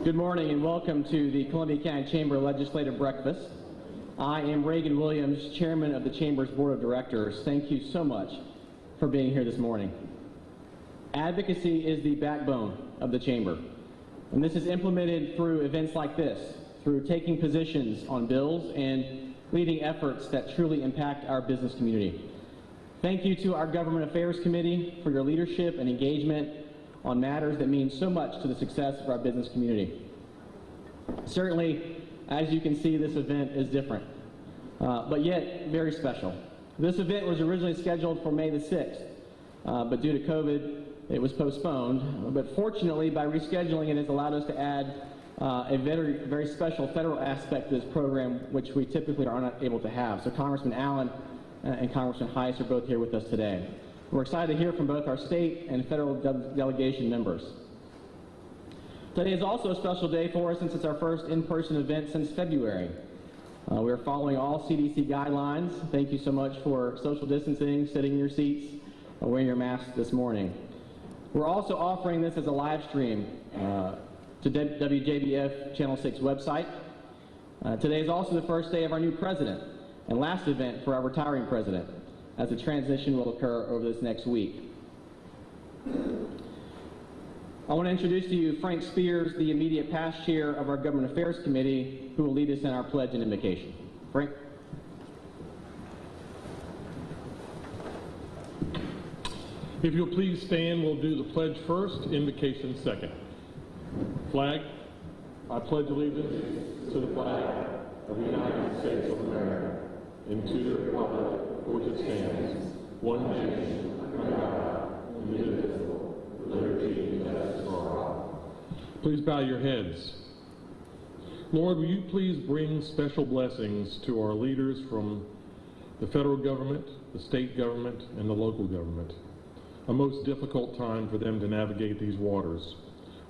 Good morning and welcome to the Columbia County Chamber Legislative Breakfast. I am Reagan Williams, Chairman of the Chamber's Board of Directors. Thank you so much for being here this morning. Advocacy is the backbone of the Chamber, and this is implemented through events like this, through taking positions on bills and leading efforts that truly impact our business community. Thank you to our Government Affairs Committee for your leadership and engagement on matters that mean so much to the success of our business community. Certainly, as you can see, this event is different, but yet very special. This event was originally scheduled for May the 6th, but due to COVID, it was postponed. But fortunately, by rescheduling it has allowed us to add a very special federal aspect to this program, which we typically are not able to have. So Congressman Allen and Congressman Heiss are both here with us today. We're excited to hear from both our state and federal delegation members. Today is also a special day for us since it's our first in-person event since February. We are following all CDC guidelines. Thank you so much for social distancing, sitting in your seats, and wearing your masks this morning. We're also offering this as a live stream to WJBF Channel 6 website. Today is also the first day of our new president and last event for our retiring president, as the transition will occur over this next week. I want to introduce to you Frank Spears, the immediate past chair of our Government Affairs Committee, who will lead us in our pledge and invocation. Frank? If you'll please stand, we'll do the pledge first, invocation second. Flag, I pledge allegiance to the flag of the United States of America and to the republic for which it stands, one nation, under God, indivisible, with liberty and justice for all. Please bow your heads. Lord, will you please bring special blessings to our leaders from the federal government, the state government, and the local government. A most difficult time for them to navigate these waters.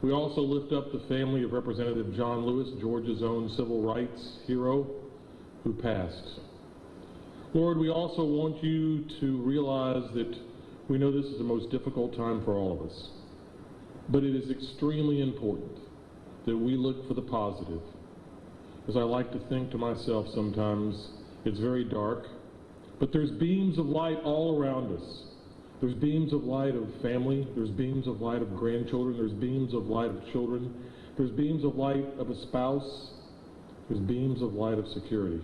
We also lift up the family of Representative John Lewis, Georgia's own civil rights hero, who passed. Lord, we also want you to realize that we know this is the most difficult time for all of us, but it is extremely important that we look for the positive. As I like to think to myself sometimes, it's very dark, but there's beams of light all around us. There's beams of light of family, there's beams of light of grandchildren, there's beams of light of children, there's beams of light of a spouse, there's beams of light of security.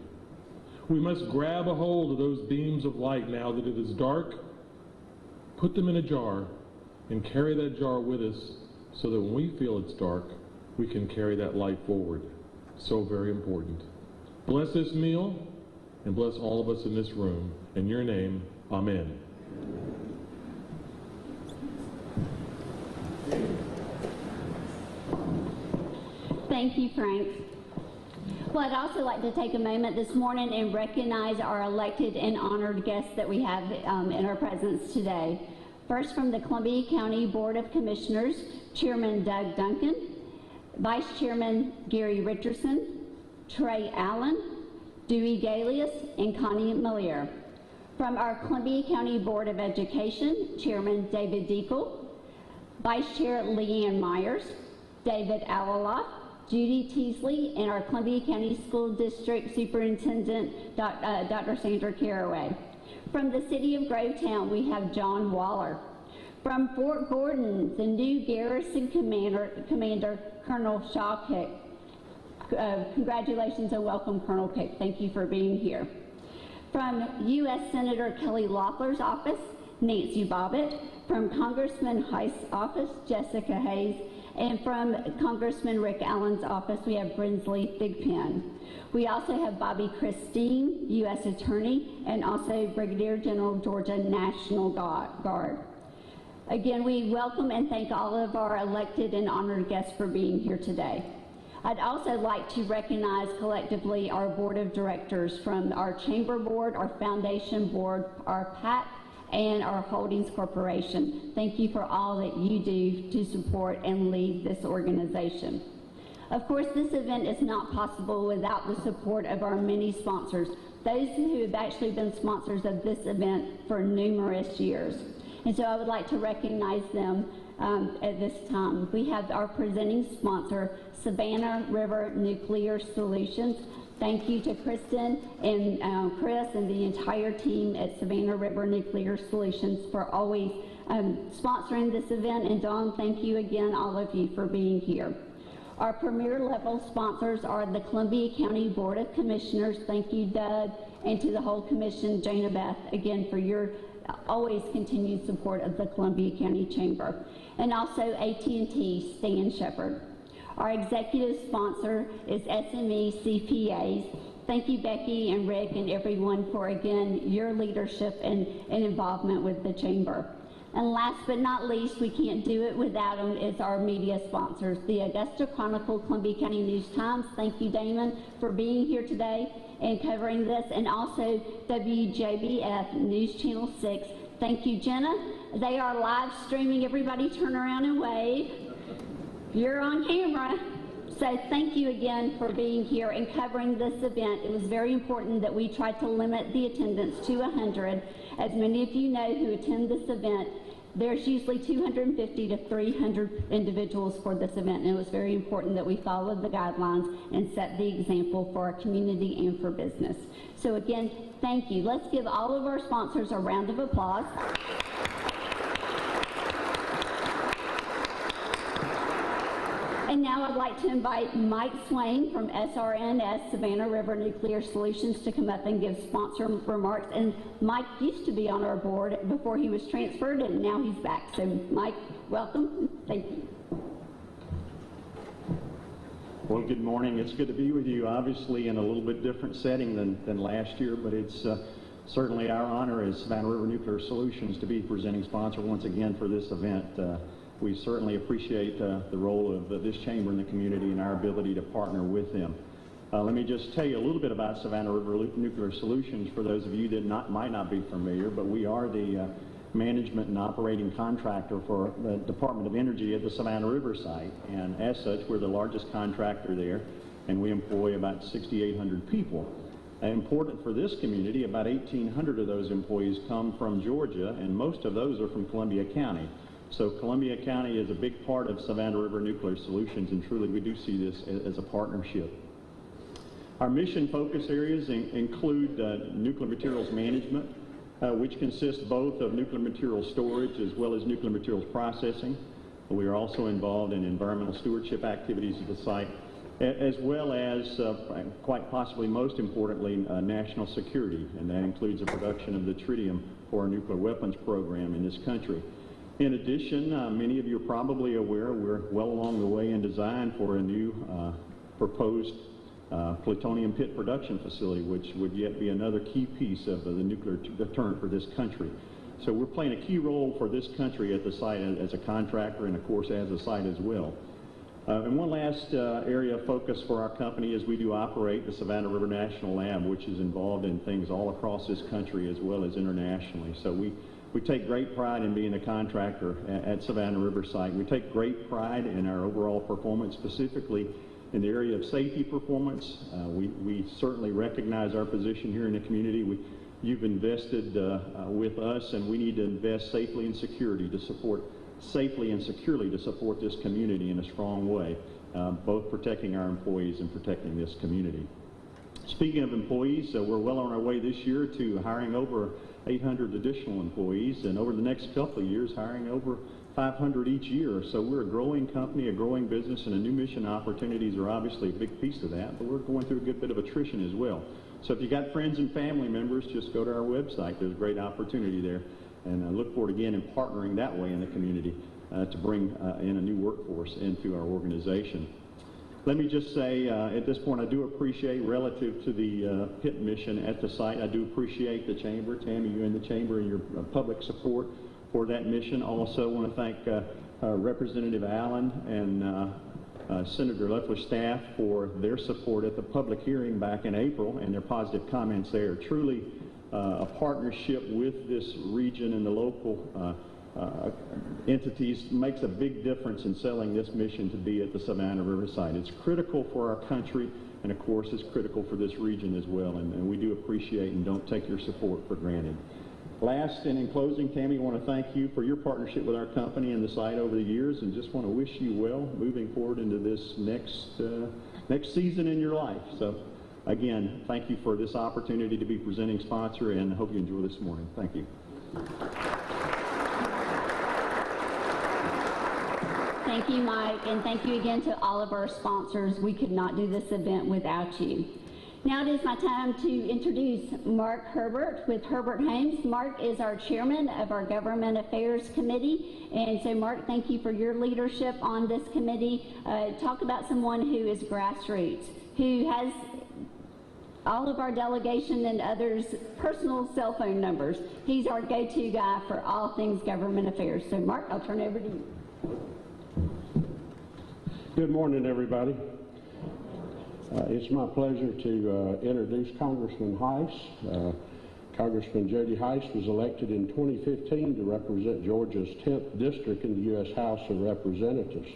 We must grab a hold of those beams of light now that it is dark, put them in a jar, and carry that jar with us so that when we feel it's dark, we can carry that light forward. So very important. Bless this meal, and bless all of us in this room. In your name, amen. Thank you, Frank. Well, I'd also like to take a moment this morning and recognize our elected and honored guests that we have in our presence today. First, from the Columbia County Board of Commissioners, Chairman Doug Duncan, Vice Chairman Gary Richardson, Trey Allen, Dewey Galius, and Connie Millier. From our Columbia County Board of Education, Chairman David Deacle, Vice Chair Leanne Myers, David Awoloff, Judy Teasley, and our Columbia County School District Superintendent, Dr. Sandra Caraway. From the City of Grovetown, we have John Waller. From Fort Gordon, the new Garrison Commander Colonel Shaw Cook. Congratulations and welcome, Colonel Cook. Thank you for being here. From U.S. Senator Kelly Loeffler's office, Nancy Bobbitt. From Congressman Heiss' office, Jessica Hayes. And from Congressman Rick Allen's office, we have Brinsley Thigpen. We also have Bobby Christine, U.S. Attorney, and also Brigadier General Georgia National Guard. Again, we welcome and thank all of our elected and honored guests for being here today. I'd also like to recognize collectively our board of directors from our chamber board, our foundation board, our PAC, and our Holdings Corporation. Thank you for all that you do to support and lead this organization. Of course, this event is not possible without the support of our many sponsors, those who have actually been sponsors of this event for numerous years. And so I would like to recognize them at this time. We have our presenting sponsor, Savannah River Nuclear Solutions. Thank you to Kristen and Chris and the entire team at Savannah River Nuclear Solutions for always sponsoring this event. And Dawn, thank you again, all of you, for being here. Our premier level sponsors are the Columbia County Board of Commissioners. Thank you, Doug, and to the whole commission, Jana Beth, again, for your always continued support of the Columbia County Chamber. And also AT&T, Stan Shepard. Our executive sponsor is SME CPAs. Thank you, Becky and Rick and everyone, for, again, your leadership and involvement with the Chamber. And last but not least, we can't do it without them, is our media sponsors, the Augusta Chronicle, Columbia County News-Times. Thank you, Damon, for being here today and covering this, and also WJBF News Channel 6. Thank you, Jenna. They are live streaming. Everybody turn around and wave. You're on camera. So thank you again for being here and covering this event. It was very important that we tried to limit the attendance to 100. As many of you know who attend this event, there's usually 250 to 300 individuals for this event, and it was very important that we followed the guidelines and set the example for our community and for business. So again, thank you. Let's give all of our sponsors a round of applause. And now I'd like to invite Mike Swain from SRNS, Savannah River Nuclear Solutions, to come up and give sponsor remarks. And Mike used to be on our board before he was transferred, and now he's back. So Mike, welcome. Thank you. Well, good morning. It's good to be with you, obviously in a little bit different setting than last year, but it's certainly our honor as Savannah River Nuclear Solutions to be presenting sponsor once again for this event. We certainly appreciate the role of this chamber in the community and our ability to partner with them. Let me just tell you a little bit about Savannah River Nuclear Solutions for those of you that might not be familiar, but we are the management and operating contractor for the Department of Energy at the Savannah River site. And as such, we're the largest contractor there, and we employ about 6,800 people. Important for this community, about 1,800 of those employees come from Georgia, and most of those are from Columbia County. So Columbia County is a big part of Savannah River Nuclear Solutions, and truly we do see this as a partnership. Our mission focus areas include nuclear materials management, which consists both of nuclear materials storage as well as nuclear materials processing. We are also involved in environmental stewardship activities at the site, as well as, quite possibly most importantly, national security, and that includes the production of the tritium for our nuclear weapons program in this country. In addition, many of you are probably aware we're well along the way in design for a new proposed plutonium pit production facility, which would yet be another key piece of the nuclear deterrent for this country. So we're playing a key role for this country at the site as a contractor and, of course, as a site as well. And one last area of focus for our company is we do operate the Savannah River National Lab, which is involved in things all across this country as well as internationally. So we take great pride in being a contractor at Savannah River site. We take great pride in our overall performance, specifically in the area of safety performance. We certainly recognize our position here in the community. You've invested with us, and we need to invest safely and securely to support this community in a strong way, both protecting our employees and protecting this community. Speaking of employees, we're well on our way this year to hiring over 800 additional employees, and over the next couple of years hiring over 500 each year. So we're a growing company, a growing business, and the new mission opportunities are obviously a big piece of that, but we're going through a good bit of attrition as well. So if you got friends and family members, just go to our website. There's a great opportunity there, and I look forward again in partnering that way in the community to bring in a new workforce into our organization. Let me just say, at this point, I do appreciate, relative to the pit mission at the site, I do appreciate the Chamber, Tammy, you and the Chamber, and your public support for that mission. Also want to thank Representative Allen and Senator Leffler's staff for their support at the public hearing back in April and their positive comments there. Truly a partnership with this region and the local entities makes a big difference in selling this mission to be at the Savannah River site. It's critical for our country, and of course it's critical for this region as well, and we do appreciate and don't take your support for granted. Last and in closing, Tammy, I want to thank you for your partnership with our company and the site over the years, and just want to wish you well moving forward into this next season in your life. So again, thank you for this opportunity to be presenting sponsor, and I hope you enjoy this morning. Thank you. Thank you, Mike, and thank you again to all of our sponsors. We could not do this event without you. Now it is my time to introduce Mark Herbert with Herbert Hames. Mark is our chairman of our Government Affairs Committee, and so Mark, thank you for your leadership on this committee. Talk about someone who is grassroots, who has all of our delegation and others' personal cell phone numbers. He's our go-to guy for all things government affairs. So Mark, I'll turn it over to you. Good morning, everybody. It's my pleasure to introduce Congressman Heiss. Congressman Jody Heiss was elected in 2015 to represent Georgia's 10th District in the U.S. House of Representatives.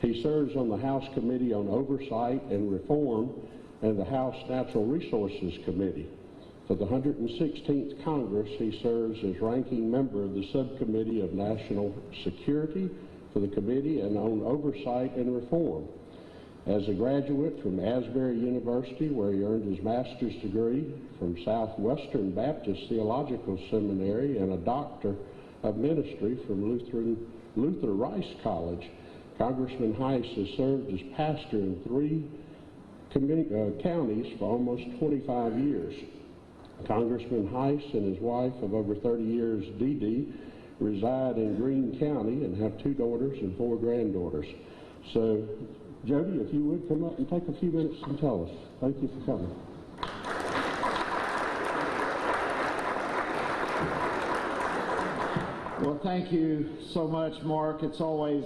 He serves on the House Committee on Oversight and Reform and the House Natural Resources Committee. For the 116th Congress, he serves as ranking member of the Subcommittee of National Security for the Committee and on Oversight and Reform. As a graduate from Asbury University, where he earned his master's degree, from Southwestern Baptist Theological Seminary, and a Doctor of Ministry from Luther Rice College, Congressman Heiss has served as pastor in 3 counties for almost 25 years. Congressman Heiss and his wife of over 30 years, Dee Dee, reside in Greene County and have 2 daughters and 4 granddaughters. So, Jody, if you would come up and take a few minutes and tell us. Thank you for coming. Well, thank you so much, Mark. It's always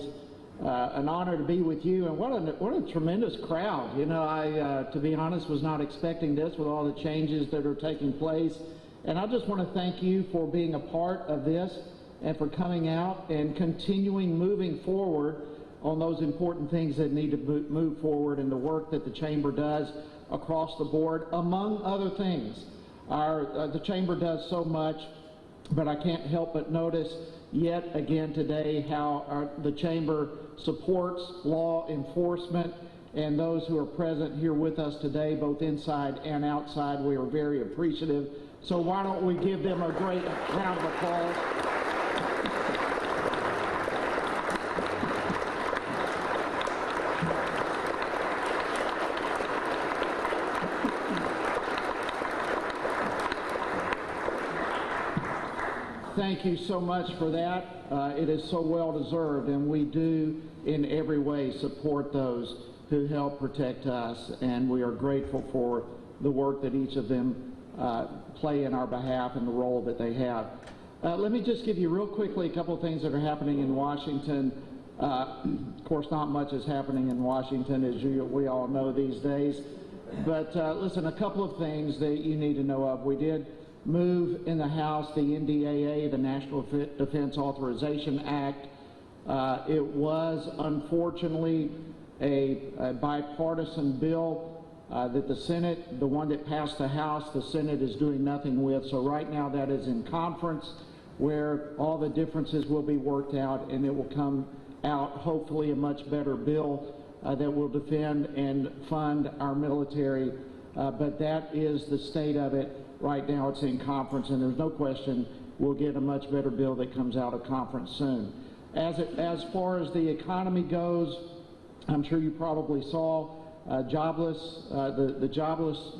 an honor to be with you, and what a tremendous crowd. You know, to be honest, was not expecting this with all the changes that are taking place, and I just want to thank you for being a part of this and for coming out and continuing moving forward on those important things that need to move forward in the work that the Chamber does across the board, among other things. The Chamber does so much, but I can't help but notice yet again today how the Chamber supports law enforcement and those who are present here with us today, both inside and outside. We are very appreciative. So why don't we give them a great round of applause. Thank you so much for that. It is so well deserved, and we do in every way support those who help protect us, and we are grateful for the work that each of them play in our behalf and the role that they have. Let me just give you real quickly a couple of things that are happening in Washington. Of course, not much is happening in Washington, as we all know these days. But listen, a couple of things that you need to know of. We did move in the House the NDAA, the National Defense Authorization Act. It was unfortunately a bipartisan bill that the Senate, the one that passed the House, the Senate is doing nothing with. So right now that is in conference, where all the differences will be worked out, and it will come out hopefully a much better bill that will defend and fund our military. But that is the state of it. Right now it's in conference, and there's no question we'll get a much better bill that comes out of conference soon. As far as the economy goes, I'm sure you probably saw the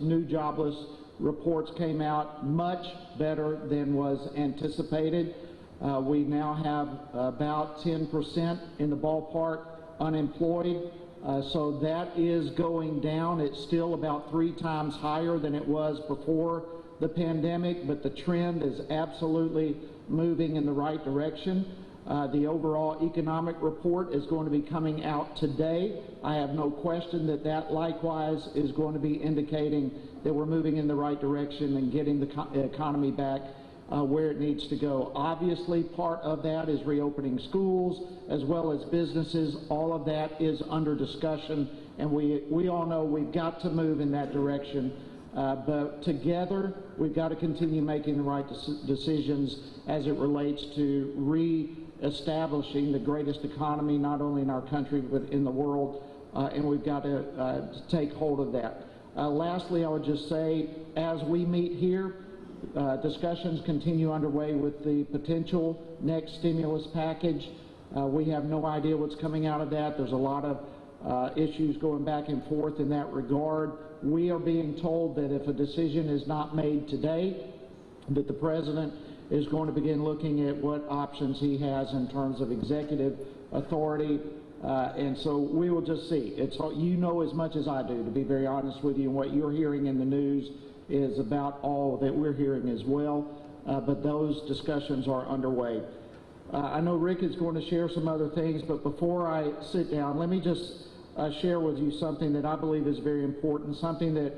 new jobless reports came out much better than was anticipated. We now have about 10% in the ballpark unemployed. So that is going down. It's still about 3 times higher than it was before the pandemic, but the trend is absolutely moving in the right direction. The overall economic report is going to be coming out today. I have no question that that likewise is going to be indicating that we're moving in the right direction and getting the economy back where it needs to go. Obviously, part of that is reopening schools as well as businesses. All of that is under discussion, and we all know we've got to move in that direction. But together, we've got to continue making the right decisions as it relates to re-establishing the greatest economy, not only in our country, but in the world, and we've got to take hold of that. Lastly, I would just say, as we meet here, discussions continue underway with the potential next stimulus package. We have no idea what's coming out of that. There's a lot of issues going back and forth in that regard. We are being told that if a decision is not made today, that the President is going to begin looking at what options he has in terms of executive authority. And so we will just see. You know as much as I do, to be very honest with you, and what you're hearing in the news is about all that we're hearing as well, but those discussions are underway. I know Rick is going to share some other things, but before I sit down, let me just share with you something that I believe is very important, something that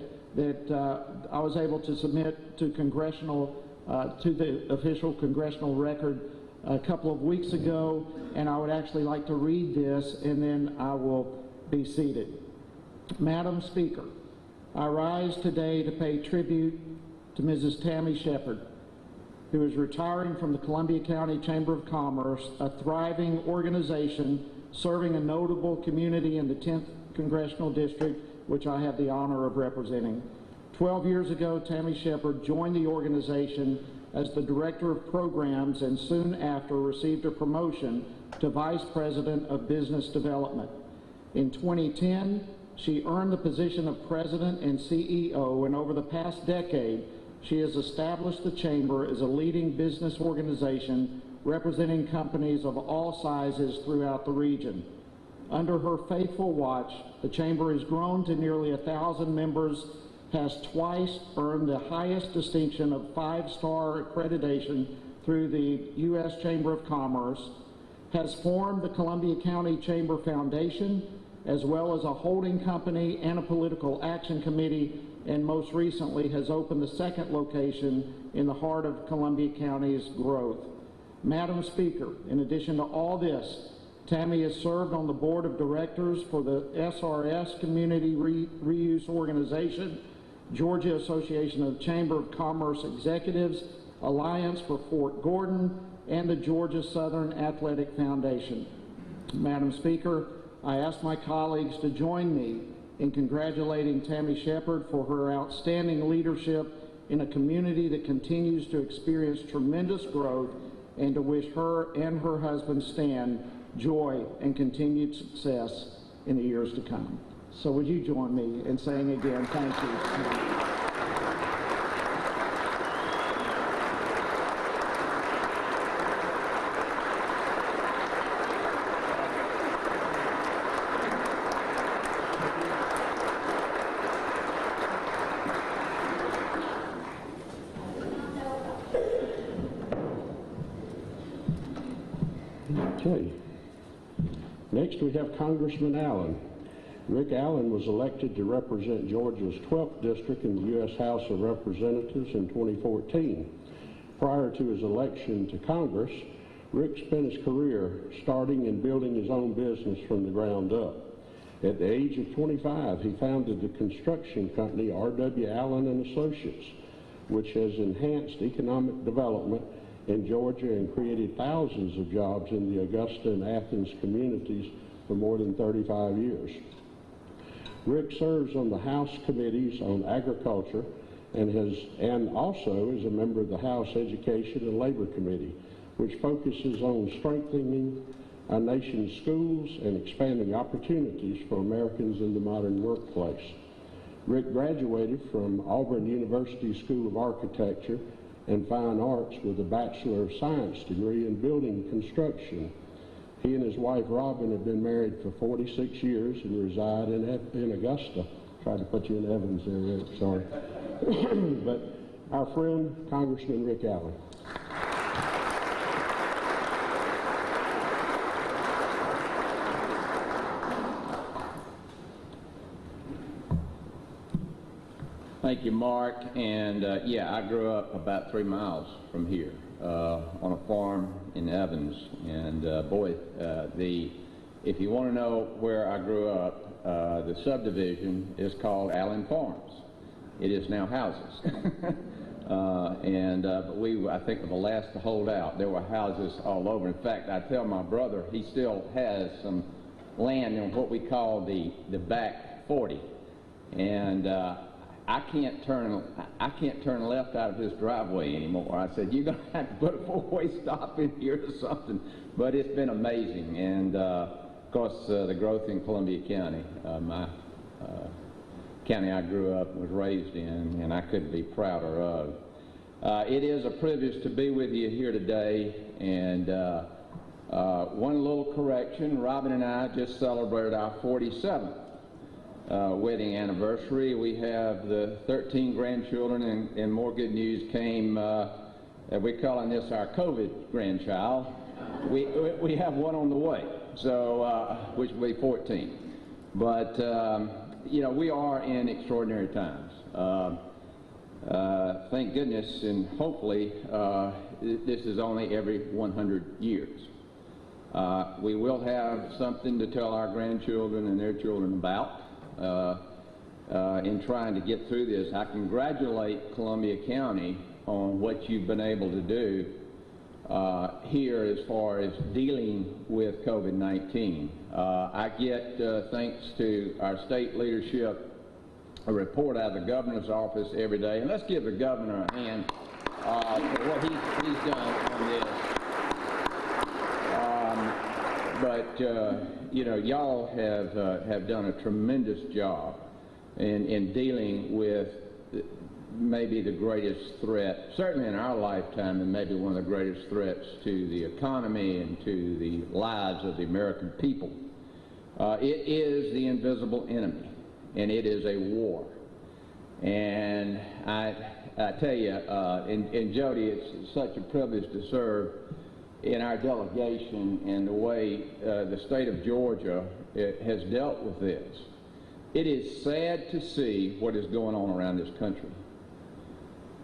I was able to submit to to the official congressional record a couple of weeks ago, and I would actually like to read this, and then I will be seated. Madam Speaker, I rise today to pay tribute to Mrs. Tammy Shepard, who is retiring from the Columbia County Chamber of Commerce, a thriving organization serving a notable community in the 10th Congressional District, which I have the honor of representing. 12 years ago, Tammy Shepard joined the organization as the Director of Programs and soon after received a promotion to Vice President of Business Development. In 2010, she earned the position of President and CEO, and over the past decade, she has established the Chamber as a leading business organization representing companies of all sizes throughout the region. Under her faithful watch, the Chamber has grown to nearly 1,000 members, has twice earned the highest distinction of 5-star accreditation through the U.S. Chamber of Commerce, has formed the Columbia County Chamber Foundation, as well as a holding company and a political action committee, and most recently has opened the second location in the heart of Columbia County's growth. Madam Speaker, in addition to all this, Tammy has served on the board of directors for the SRS Community Reuse Organization, Georgia Association of Chamber of Commerce Executives, Alliance for Fort Gordon, and the Georgia Southern Athletic Foundation. Madam Speaker, I ask my colleagues to join me in congratulating Tammy Shepard for her outstanding leadership in a community that continues to experience tremendous growth, and to wish her and her husband Stan joy and continued success in the years to come. So would you join me in saying again, thank you. Okay. Next we have Congressman Allen. Rick Allen was elected to represent Georgia's 12th district in the U.S. House of Representatives in 2014. Prior to his election to Congress, Rick spent his career starting and building his own business from the ground up. At the age of 25, he founded the construction company R.W. Allen & Associates, which has enhanced economic development in Georgia and created thousands of jobs in the Augusta and Athens communities for more than 35 years. Rick serves on the House committees on agriculture and also is a member of the House Education and Labor Committee, which focuses on strengthening our nation's schools and expanding opportunities for Americans in the modern workplace. Rick graduated from Auburn University School of Architecture and Fine Arts with a Bachelor of Science degree in building construction. He and his wife Robin have been married for 46 years and reside in Augusta. Tried to put you in Evans there, Rick, sorry. But our friend, Congressman Rick Allen. Thank you, Mark. And yeah, I grew up about 3 miles from here on a farm in Evans. And boy, if you want to know where I grew up, the subdivision is called Allen Farms. It is now houses. But we, I think, were the last to hold out. There were houses all over. In fact, I tell my brother he still has some land in what we call the back 40, and I can't turn left out of his driveway anymore. I said, you're going to have to put a four-way stop in here or something. But it's been amazing, and of course the growth in Columbia County, my county I grew up and was raised in, and I couldn't be prouder of. It is a privilege to be with you here today, and one little correction, Robin and I just celebrated our 47th wedding anniversary. We have the 13 grandchildren, and more good news came, we're calling this our COVID grandchild. We have one on the way, so which will be 14. But you know, we are in extraordinary times. Thank goodness, and hopefully this is only every 100 years. We will have something to tell our grandchildren and their children about in trying to get through this. I congratulate Columbia County on what you've been able to do here as far as dealing with COVID-19. I get, thanks to our state leadership, a report out of the governor's office every day. And let's give the governor a hand for what he's done on this. You know, y'all have done a tremendous job in dealing with maybe the greatest threat, certainly in our lifetime, and maybe one of the greatest threats to the economy and to the lives of the American people. It is the invisible enemy, and it is a war. And I tell you, and Jody, it's such a privilege to serve in our delegation and the way the state of Georgia has dealt with this. It is sad to see what is going on around this country.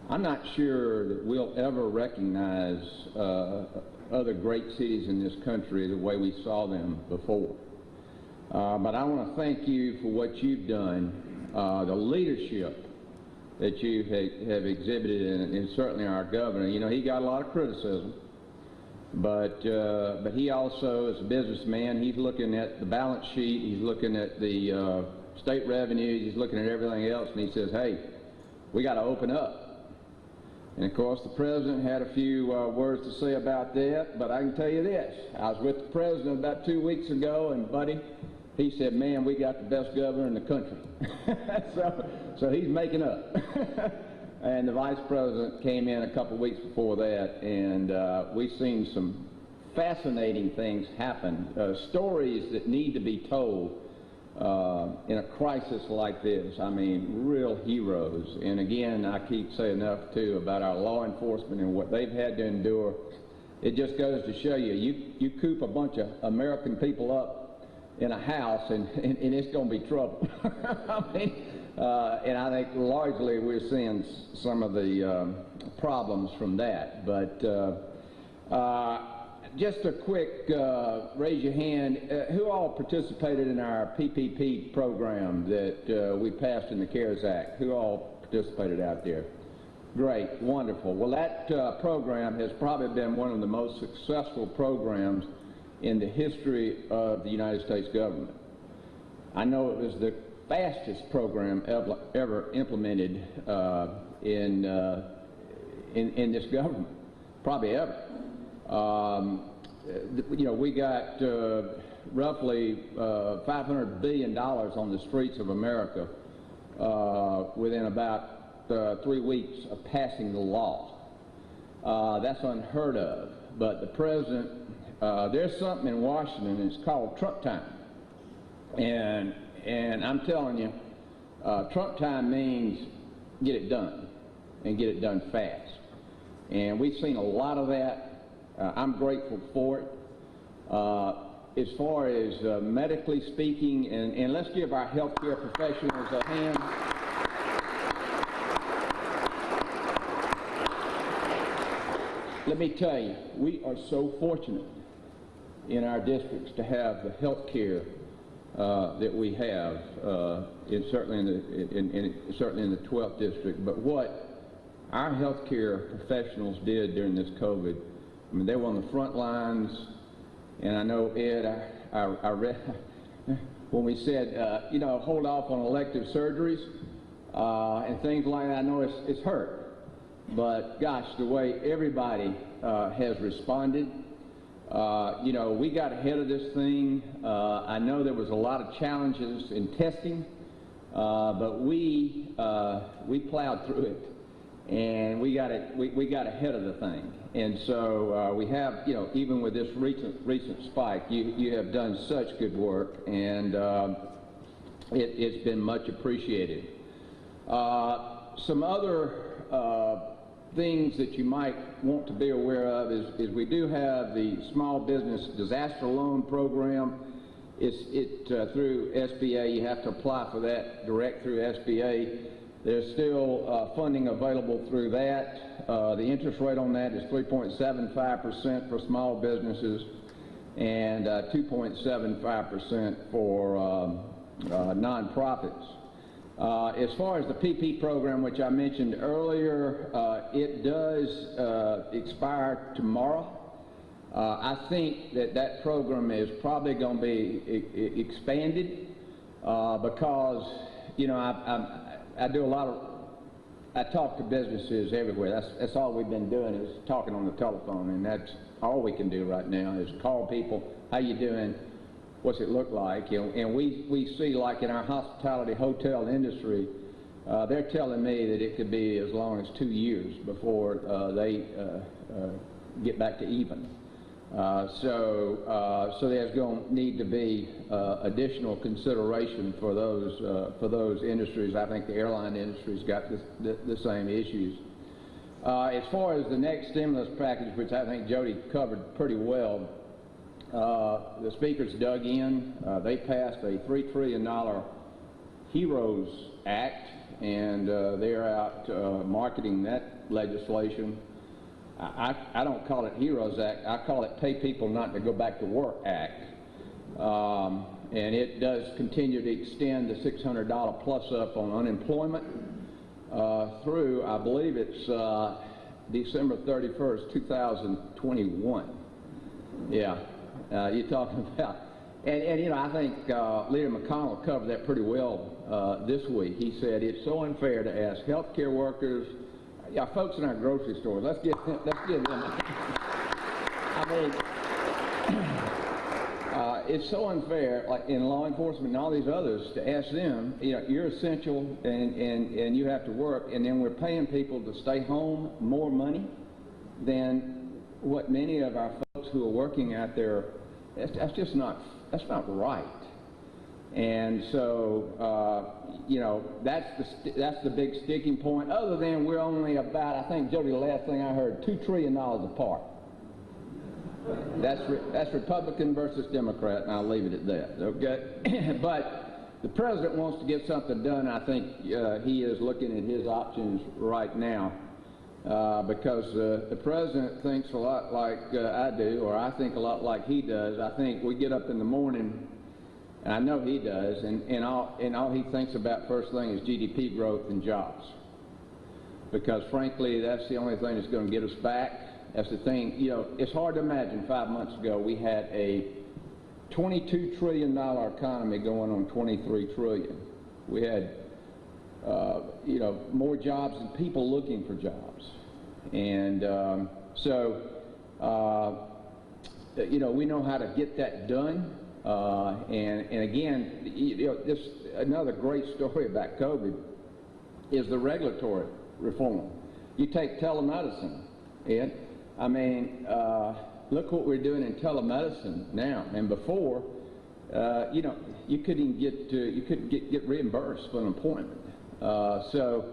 I'm not sure that we'll ever recognize other great cities in this country the way we saw them before. But I want to thank you for what you've done, the leadership that you have exhibited, and certainly our governor. You know, he got a lot of criticism, but he also, as a businessman, he's looking at the balance sheet, he's looking at the state revenues, he's looking at everything else, and he says, hey, we got to open up. And of course, the president had a few words to say about that, but I can tell you this. I was with the president about 2 weeks ago, and buddy, he said, man, we got the best governor in the country. so he's making up. And the vice president came in a couple weeks before that, and we've seen some fascinating things happen, stories that need to be told in a crisis like this. I mean, real heroes. And again, I keep saying enough too about our law enforcement and what they've had to endure. It just goes to show you coop a bunch of American people up in a house, and it's going to be trouble. I mean, and I think largely we're seeing some of the problems from that. But just a quick raise your hand. Who all participated in our PPP program that we passed in the CARES Act? Who all participated out there? Great, wonderful. Well, that program has probably been one of the most successful programs in the history of the United States government. I know it was the fastest program ever implemented in this government, probably ever. You know, we got roughly $500 billion on the streets of America within about 3 weeks of passing the law. That's unheard of. But the president, there's something in Washington, it's called Trump time. And I'm telling you, Trump time means get it done, and get it done fast. And we've seen a lot of that. I'm grateful for it. As far as medically speaking, and let's give our healthcare professionals a hand. Let me tell you, we are so fortunate in our districts to have the healthcare that we have, certainly in the 12th district. But what our healthcare professionals did during this COVID, I mean, they were on the front lines, and I know, Ed, I read when we said, you know, hold off on elective surgeries and things like that. I know it's hurt, but gosh, the way everybody has responded, you know, we got ahead of this thing. I know there was a lot of challenges in testing, but we plowed through it, and we got ahead of the thing. And so we have, you know, even with this recent spike, you have done such good work, and it's been much appreciated. Some other things that you might want to be aware of is we do have the Small Business Disaster Loan Program. It's through SBA. You have to apply for that direct through SBA. There's still funding available through that. The interest rate on that is 3.75% for small businesses and 2.75% for nonprofits. As far as the PP program, which I mentioned earlier, it does expire tomorrow. I think that program is probably going to be expanded because, you know, I do a lot of, I talk to businesses everywhere. That's all we've been doing is talking on the telephone, and that's all we can do right now is call people, how you doing, what's it look like, you know, and we see, like in our hospitality hotel industry, they're telling me that it could be as long as 2 years before they get back to even. So there's going to need to be additional consideration for those industries. I think the airline industry's got the same issues. As far as the next stimulus package, which I think Jody covered pretty well, the speakers dug in. They passed a $3 trillion HEROES Act, and they're out marketing that legislation. I don't call it HEROES Act. I call it Pay People Not to Go Back to Work Act. And it does continue to extend the $600 plus up on unemployment through, I believe it's December 31st, 2021. Yeah, you're talking about, and you know, I think Leader McConnell covered that pretty well this week. He said it's so unfair to ask healthcare workers, yeah, folks in our grocery stores, let's give them. I mean, it's so unfair, like in law enforcement and all these others, to ask them, you know, you're essential and you have to work, and then we're paying people to stay home more money than what many of our folks who are working out there. That's just not right. And so, you know, that's the big sticking point. Other than we're only about, I think, Jody, the last thing I heard, $2 trillion apart. That's Republican versus Democrat, and I'll leave it at that. Okay, but the president wants to get something done. I think he is looking at his options right now because the president thinks a lot like I do, or I think a lot like he does. I think we get up in the morning. And I know he does, and all he thinks about first thing is GDP growth and jobs. Because frankly, that's the only thing that's going to get us back. That's the thing, you know, it's hard to imagine 5 months ago we had a $22 trillion economy going on $23 trillion. We had, you know, more jobs than people looking for jobs. And you know, we know how to get that done. And again, you know, this another great story about COVID is the regulatory reform. You take telemedicine, Ed. I mean, look what we're doing in telemedicine now. And before, you know, you couldn't get reimbursed for an appointment. So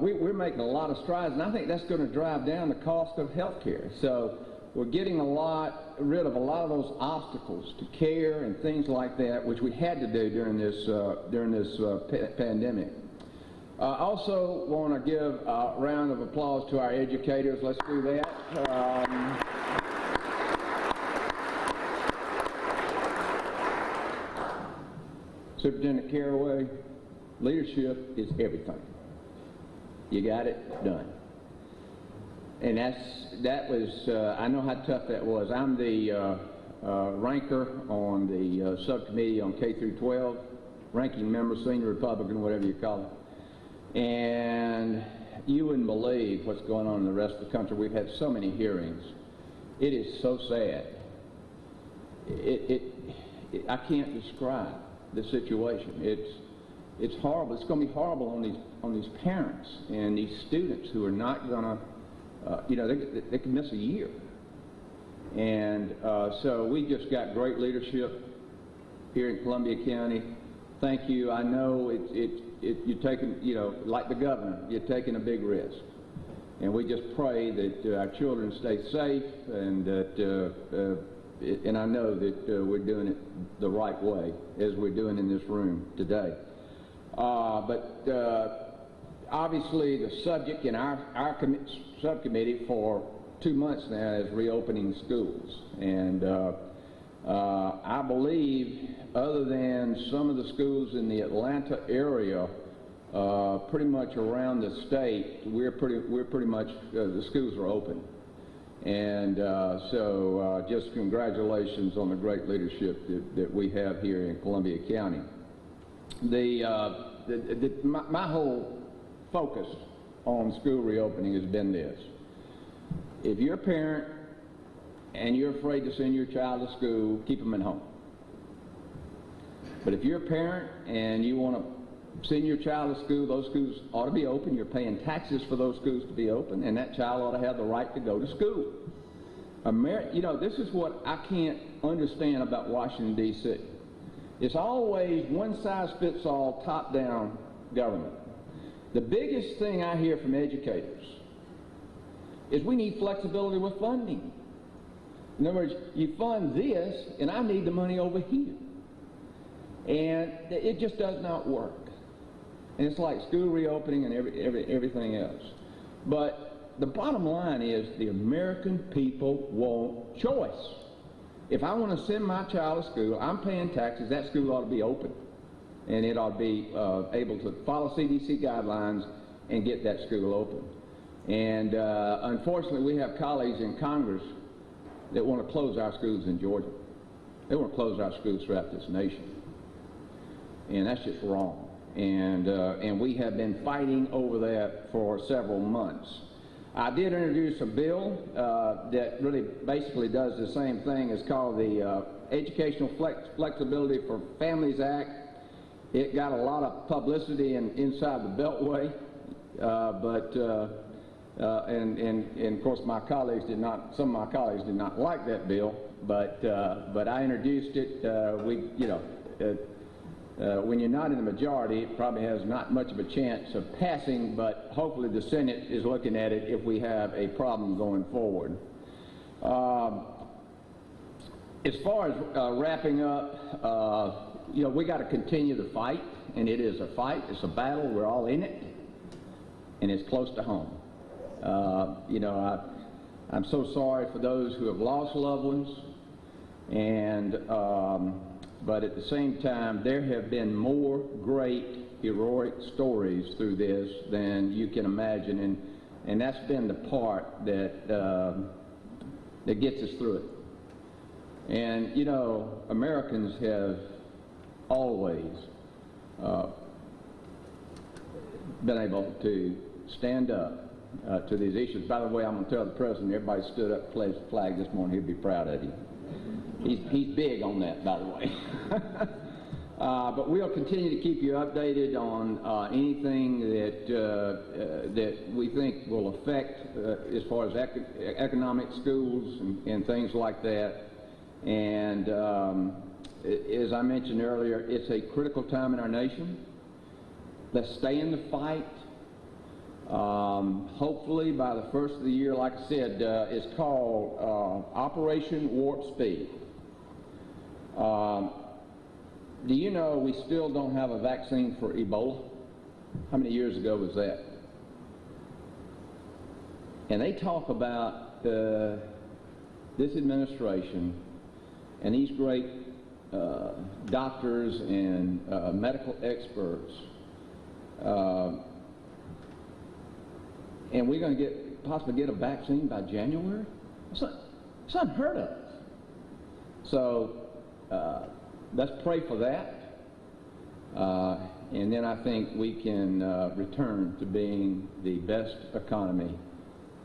we're making a lot of strides, and I think that's going to drive down the cost of health care. So we're getting rid of a lot of those obstacles to care and things like that, which we had to do during this pandemic. I also want to give a round of applause to our educators. Let's do that. Superintendent Caraway, leadership is everything. You got it done. And that was, I know how tough that was. I'm the ranker on the subcommittee on K through 12, ranking member, senior Republican, whatever you call it. And you wouldn't believe what's going on in the rest of the country. We've had so many hearings. It is so sad. I can't describe the situation. It's horrible. It's going to be horrible on these parents and these students who are not going to, they can miss a year. And so we just got great leadership here in Columbia County. Thank you. I know you're taking, like the governor, you're taking a big risk. And we just pray that our children stay safe, and that, and I know that we're doing it the right way, as we're doing in this room today. But obviously the subject in our subcommittee for 2 months now is reopening schools. And I believe, other than some of the schools in the Atlanta area, pretty much around the state, we're pretty much, the schools are open. And so just congratulations on the great leadership that we have here in Columbia County. My whole focus on school reopening has been this. If you're a parent and you're afraid to send your child to school, keep them at home. But if you're a parent and you want to send your child to school, those schools ought to be open. You're paying taxes for those schools to be open, and that child ought to have the right to go to school. This is what I can't understand about Washington, D.C. It's always one-size-fits-all, top-down government. The biggest thing I hear from educators is we need flexibility with funding. In other words, you fund this, and I need the money over here. And it just does not work. And it's like school reopening and everything else. But the bottom line is the American people want choice. If I want to send my child to school, I'm paying taxes, that school ought to be open. And it ought to be able to follow CDC guidelines and get that school open. And unfortunately, we have colleagues in Congress that want to close our schools in Georgia. They want to close our schools throughout this nation. And that's just wrong. And we have been fighting over that for several months. I did introduce a bill that really basically does the same thing. It's called the Educational Flexibility for Families Act. It got a lot of publicity inside the Beltway, and of course my colleagues did not. Some of my colleagues did not like that bill, but I introduced it. When you're not in the majority, it probably has not much of a chance of passing, but hopefully the Senate is looking at it if we have a problem going forward. As far as wrapping up, we got to continue the fight, and it is a fight. It's a battle. We're all in it, and it's close to home. I'm so sorry for those who have lost loved ones, and but at the same time, there have been more great heroic stories through this than you can imagine, and that's been the part that that gets us through it. And Americans have always been able to stand up to these issues. By the way, I'm going to tell the President, everybody stood up and pledged the flag this morning. He'll be proud of you. He's big on that, by the way. But we'll continue to keep you updated on anything that we think will affect as far as economic schools and things like that. And as I mentioned earlier, it's a critical time in our nation. Let's stay in the fight. Hopefully by the first of the year, like I said, it's called Operation Warp Speed. Do you know we still don't have a vaccine for Ebola? How many years ago was that? And they talk about this administration and these great doctors and medical experts, and we're going to possibly get a vaccine by January. It's unheard of. So let's pray for that, and then I think we can return to being the best economy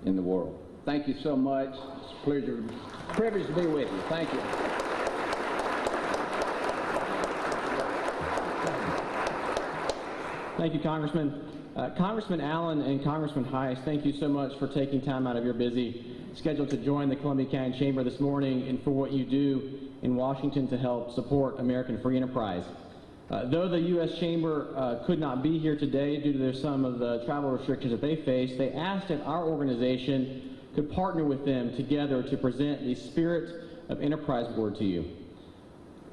in the world. Thank you so much. It's a privilege to be with you. Thank you. Thank you, Congressman. Congressman Allen and Congressman Heiss, thank you so much for taking time out of your busy schedule to join the Columbia County Chamber this morning and for what you do in Washington to help support American free enterprise. Though the U.S. Chamber could not be here today due to some of the travel restrictions that they face, they asked if our organization could partner with them together to present the Spirit of Enterprise Award to you.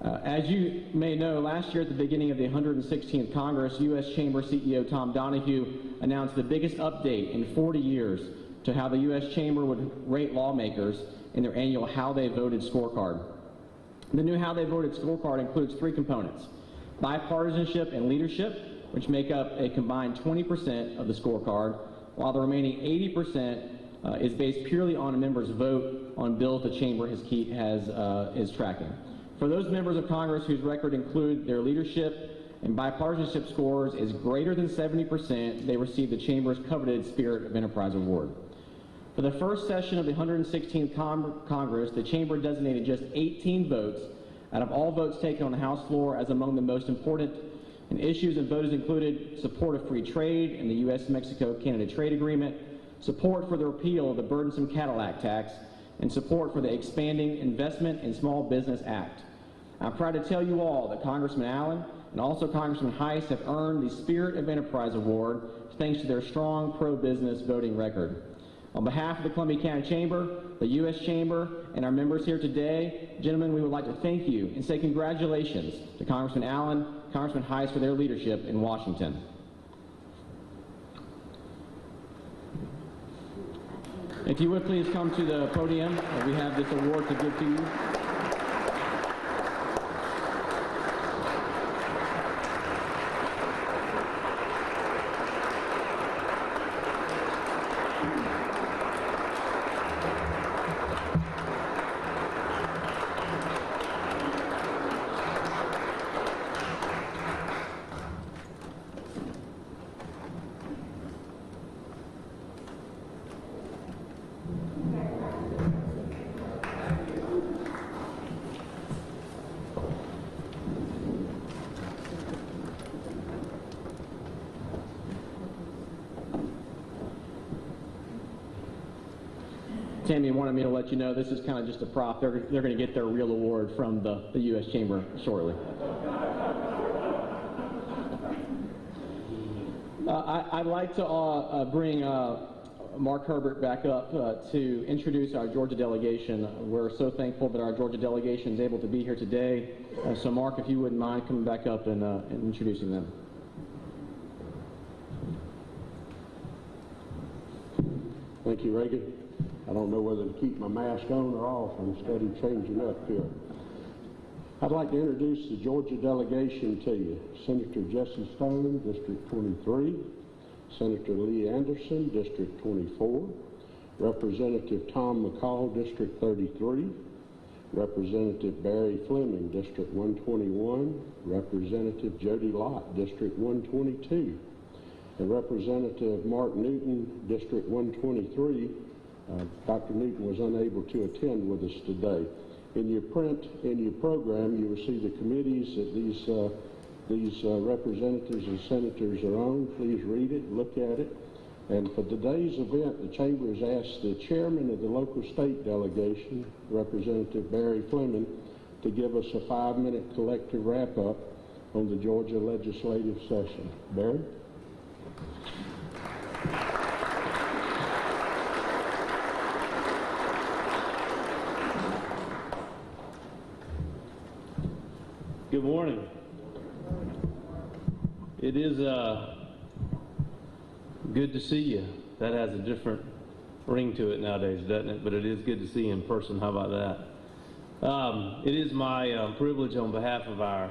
As you may know, last year at the beginning of the 116th Congress, U.S. Chamber CEO Tom Donahue announced the biggest update in 40 years to how the U.S. Chamber would rate lawmakers in their annual How They Voted scorecard. The new How They Voted scorecard includes 3 components: bipartisanship and leadership, which make up a combined 20% of the scorecard, while the remaining 80% is based purely on a member's vote on bills the Chamber is tracking. For those members of Congress whose record include their leadership and bipartisanship scores is greater than 70%, they receive the Chamber's coveted Spirit of Enterprise Award. For the first session of the 116th Congress, the Chamber designated just 18 votes out of all votes taken on the House floor as among the most important, and issues and votes included support of free trade and the U.S.-Mexico-Canada trade agreement, support for the repeal of the burdensome Cadillac tax, and support for the Expanding Investment in Small Business Act. I'm proud to tell you all that Congressman Allen and also Congressman Heiss have earned the Spirit of Enterprise Award thanks to their strong pro-business voting record. On behalf of the Columbia County Chamber, the U.S. Chamber, and our members here today, gentlemen, we would like to thank you and say congratulations to Congressman Allen, Congressman Heiss for their leadership in Washington. If you would please come to the podium, we have this award to give to you. Tammy wanted me to let you know this is kind of just a prop. They're going to get their real award from the U.S. Chamber shortly. I'd like to bring Mark Herbert back up to introduce our Georgia delegation. We're so thankful that our Georgia delegation is able to be here today. So Mark, if you wouldn't mind coming back up and introducing them. Thank you, Reagan. I don't know whether to keep my mask on or off. I'm steady changing up here. I'd like to introduce the Georgia delegation to you. Senator Jesse Stone, District 23. Senator Lee Anderson, District 24. Representative Tom McCall, District 33. Representative Barry Fleming, District 121. Representative Jody Lott, District 122. And Representative Mark Newton, District 123. Dr. Newton was unable to attend with us today. In your program, you will see the committees that these representatives and senators are on. Please read it, look at it. And for today's event, the Chamber has asked the chairman of the local state delegation, Representative Barry Fleming, to give us a 5-minute collective wrap-up on the Georgia legislative session. Barry? Good morning. It is good to see you. That has a different ring to it nowadays, doesn't it? But it is good to see you in person. How about It is my privilege on behalf of our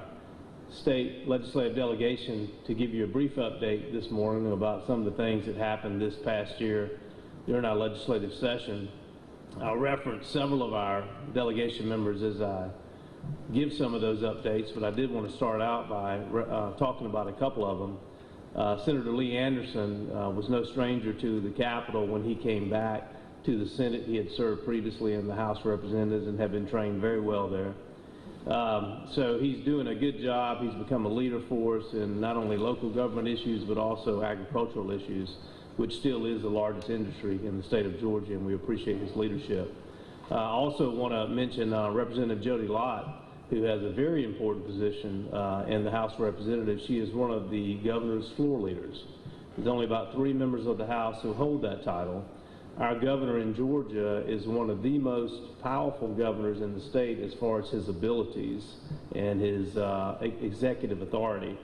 state legislative delegation to give you a brief update this morning about some of the things that happened this past year during our legislative session. I'll reference several of our delegation members as I give some of those updates, but I did want to start out by talking about a couple of them. Senator Lee Anderson was no stranger to the Capitol when he came back to the Senate. He had served previously in the House of Representatives and had been trained very well there. So he's doing a good job. He's become a leader for us in not only local government issues but also agricultural issues, which still is the largest industry in the state of Georgia, and we appreciate his leadership. I also want to mention Representative Jody Lott, who has a very important position in the House of Representatives. She is one of the governor's floor leaders. There's only about 3 members of the House who hold that title. Our governor in Georgia is one of the most powerful governors in the state as far as his abilities and his executive authority.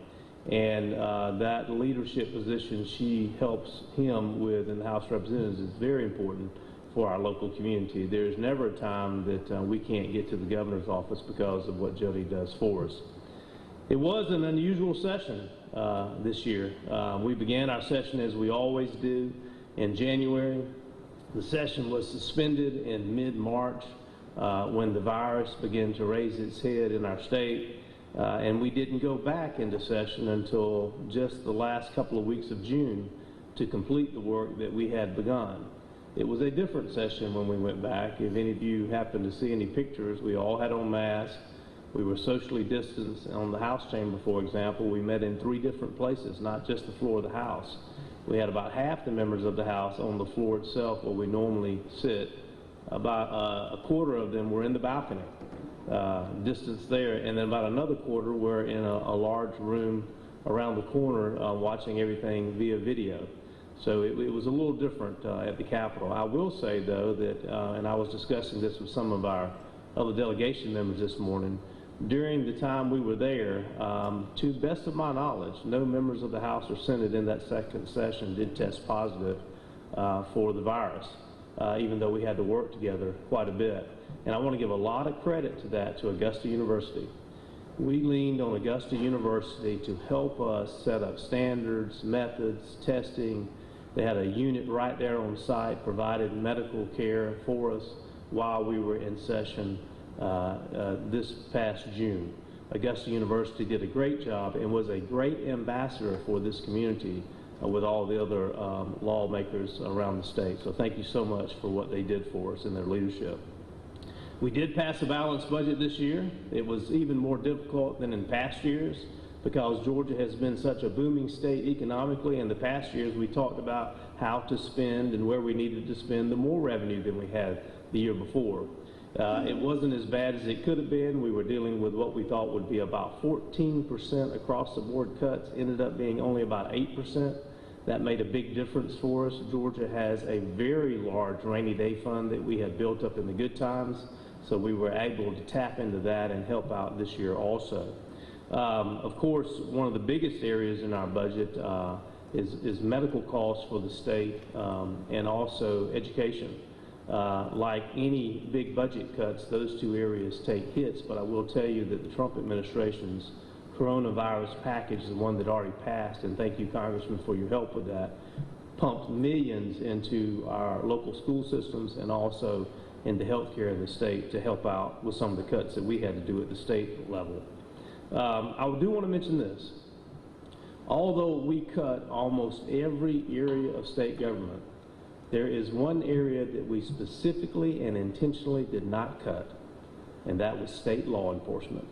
And that leadership position she helps him with in the House of Representatives is very important for our local community. There's never a time that we can't get to the governor's office because of what Jody does for us. It was an unusual session this year. We began our session as we always do in January. The session was suspended in mid-March when the virus began to raise its head in our state, and we didn't go back into session until just the last couple of weeks of June to complete the work that we had begun. It was a different session when we went back. If any of you happen to see any pictures, we all had on masks. We were socially distanced. On the House chamber, for example, we met in 3 different places, not just the floor of the House. We had about half the members of the House on the floor itself where we normally sit. About a quarter of them were in the balcony, distance there, and then about another quarter were in a large room around the corner watching everything via video. So it was a little different at the Capitol. I will say, though, that, and I was discussing this with some of our other delegation members this morning, during the time we were there, to the best of my knowledge, no members of the House or Senate in that second session did test positive for the virus, even though we had to work together quite a bit. And I want to give a lot of credit to that to Augusta University. We leaned on Augusta University to help us set up standards, methods, testing. They had a unit right there on site, provided medical care for us while we were in session this past June. Augusta University did a great job and was a great ambassador for this community with all the other lawmakers around the state. So thank you so much for what they did for us in their leadership. We did pass a balanced budget this year. It was even more difficult than in past years because Georgia has been such a booming state economically. In the past years, we talked about how to spend and where we needed to spend the more revenue than we had the year before. It wasn't as bad as it could have been. We were dealing with what we thought would be about 14% across the board cuts, ended up being only about 8%. That made a big difference for us. Georgia has a very large rainy day fund that we had built up in the good times, so we were able to tap into that and help out this year also. Of course, one of the biggest areas in our budget is medical costs for the state and also education. Like any big budget cuts, those 2 areas take hits, but I will tell you that the Trump administration's coronavirus package, the one that already passed, and thank you, Congressman, for your help with that, pumped millions into our local school systems and also into health care in the state to help out with some of the cuts that we had to do at the state level. I do want to mention this. Although we cut almost every area of state government, there is one area that we specifically and intentionally did not cut, and that was state law enforcement.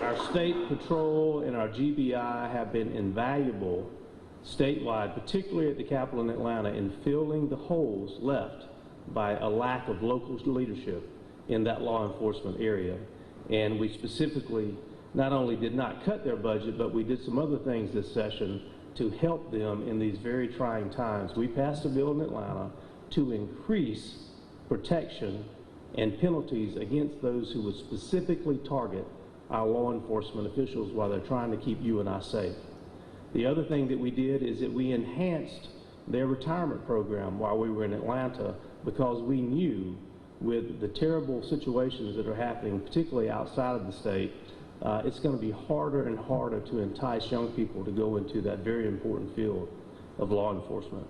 Our state patrol and our GBI have been invaluable statewide, particularly at the Capitol in Atlanta, in filling the holes left by a lack of local leadership in that law enforcement area. And we specifically not only did not cut their budget, but we did some other things this session to help them in these very trying times. We passed a bill in Atlanta to increase protection and penalties against those who would specifically target our law enforcement officials while they're trying to keep you and I safe. The other thing that we did is that we enhanced their retirement program while we were in Atlanta, because we knew with the terrible situations that are happening, particularly outside of the state, it's going to be harder and harder to entice young people to go into that very important field of law enforcement.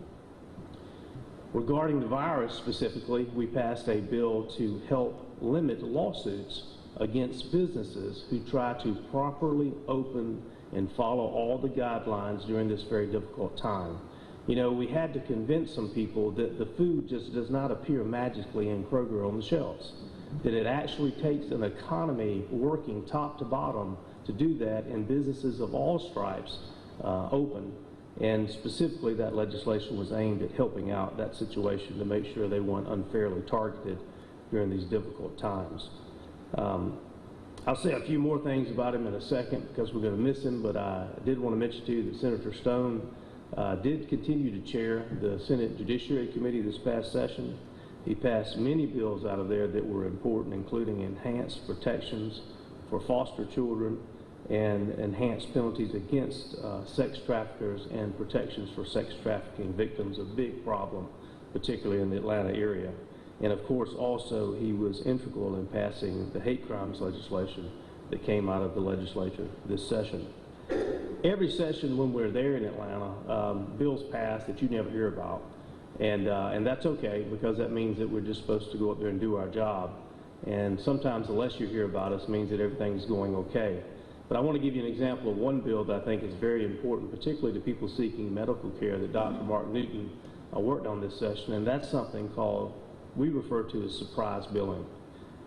Regarding the virus specifically, we passed a bill to help limit lawsuits against businesses who try to properly open and follow all the guidelines during this very difficult time. You know, we had to convince some people that the food just does not appear magically in Kroger on the shelves, that it actually takes an economy working top to bottom to do that, and businesses of all stripes open. And specifically, that legislation was aimed at helping out that situation to make sure they weren't unfairly targeted during these difficult times. I'll say a few more things about him in a second because we're going to miss him, but I did want to mention to you that Senator Stone did continue to chair the Senate Judiciary Committee this past session. He passed many bills out of there that were important, including enhanced protections for foster children and enhanced penalties against sex traffickers and protections for sex trafficking victims, a big problem, particularly in the Atlanta area. And of course, also, he was integral in passing the hate crimes legislation that came out of the legislature this session. Every session when we're there in Atlanta, bills pass that you never hear about. And that's okay, because that means that we're just supposed to go up there and do our job. And sometimes the less you hear about us means that everything's going okay. But I want to give you an example of one bill that I think is very important, particularly to people seeking medical care, that Dr. Mark Newton worked on this session, and that's something called, we refer to as surprise billing.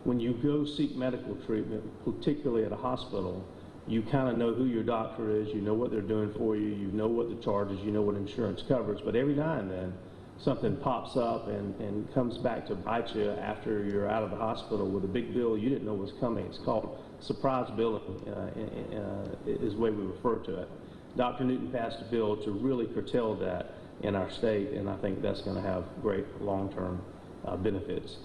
When you go seek medical treatment, particularly at a hospital, you kind of know who your doctor is, you know what they're doing for you, you know what the charges, you know what insurance covers, but every now and then something pops up and comes back to bite you after you're out of the hospital with a big bill you didn't know was coming. It's called surprise billing, is the way we refer to it. Dr. Newton passed a bill to really curtail that in our state, and I think that's going to have great long-term benefits.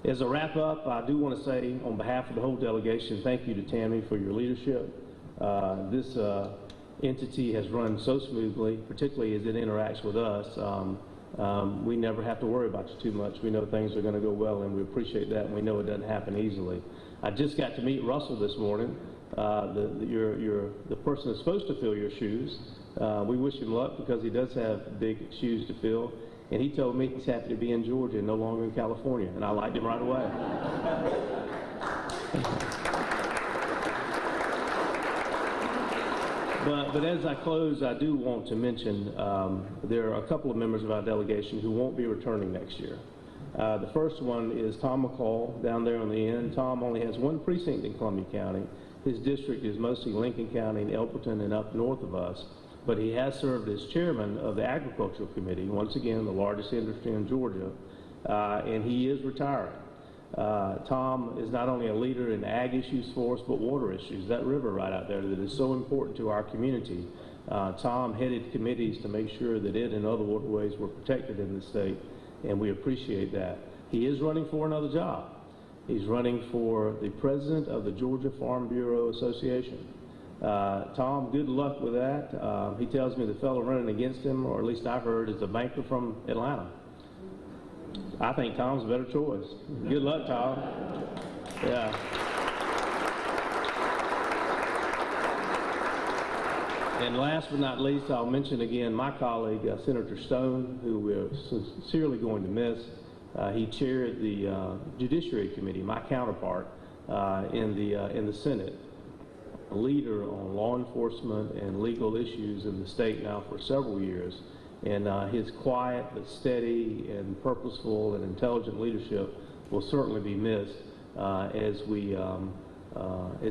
As a wrap-up, I do want to say on behalf of the whole delegation, thank you to Tammy for your leadership. This entity has run so smoothly, particularly as it interacts with us. We never have to worry about you too much. We know things are going to go well, and we appreciate that, and we know it doesn't happen easily. I just got to meet Russell this morning, the person that's supposed to fill your shoes. We wish him luck because he does have big shoes to fill. And he told me he's happy to be in Georgia and no longer in California, and I liked him right away. But as I close, I do want to mention there are a couple of members of our delegation who won't be returning next year. The first one is Tom McCall down there on the end. Tom only has one precinct in Columbia County. His district is mostly Lincoln County and Elberton and up north of us. But he has served as chairman of the Agricultural Committee, once again, the largest industry in Georgia, and he is retiring. Tom is not only a leader in ag issues for us, but water issues. That river right out there that is so important to our community. Tom headed committees to make sure that it and other waterways were protected in the state, and we appreciate that. He is running for another job. He's running for the president of the Georgia Farm Bureau Association. Tom, good luck with that. He tells me the fellow running against him, or at least I heard, is a banker from Atlanta. I think Tom's a better choice. Good luck, Tom. Yeah. And last but not least, I'll mention again my colleague, Senator Stone, who we're sincerely going to miss. He chaired the Judiciary Committee, my counterpart, in the Senate. A leader on law enforcement and legal issues in the state now for several years, and his quiet but steady and purposeful and intelligent leadership will certainly be missed as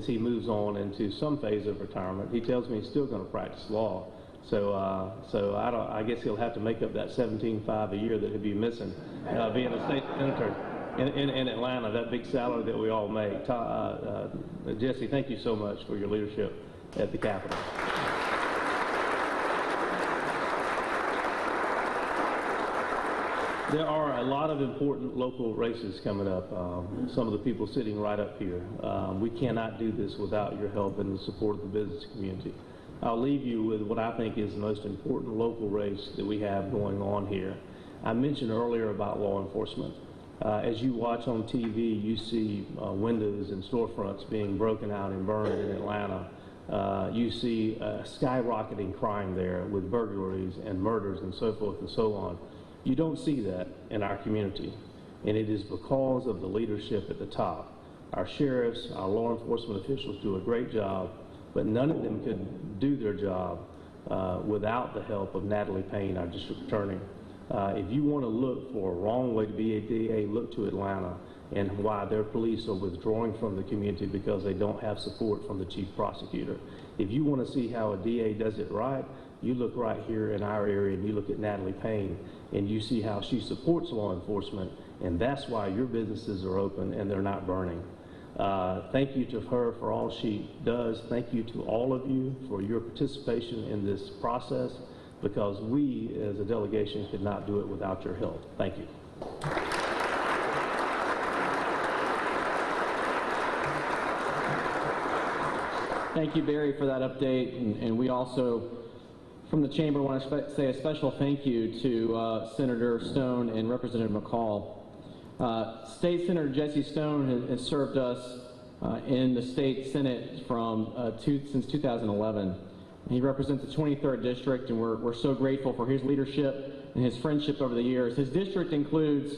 he moves on into some phase of retirement. He tells me he's still going to practice law, so I guess he'll have to make up that $17,500 a year that he'll be missing being a state senator in Atlanta, that big salary that we all make. Jesse, thank you so much for your leadership at the Capitol. There are a lot of important local races coming up. Some of the people sitting right up here. We cannot do this without your help and the support of the business community. I'll leave you with what I think is the most important local race that we have going on here. I mentioned earlier about law enforcement. As you watch on TV, you see windows and storefronts being broken out and burned in Atlanta. You see skyrocketing crime there with burglaries and murders and so forth and so on. You don't see that in our community, and it is because of the leadership at the top. Our sheriffs, our law enforcement officials do a great job, but none of them could do their job without the help of Natalie Payne, our district attorney. If you want to look for a wrong way to be a DA, look to Atlanta and why their police are withdrawing from the community because they don't have support from the chief prosecutor. If you want to see how a DA does it right, you look right here in our area and you look at Natalie Payne and you see how she supports law enforcement, and that's why your businesses are open and they're not burning. Thank you to her for all she does. Thank you to all of you for your participation in this process, because we as a delegation could not do it without your help. Thank you. Thank you, Barry, for that update. And we also, from the Chamber, want to say a special thank you to Senator Stone and Representative McCall. State Senator Jesse Stone has served us in the State Senate since 2011. He represents the 23rd District, and we're so grateful for his leadership and his friendship over the years. His district includes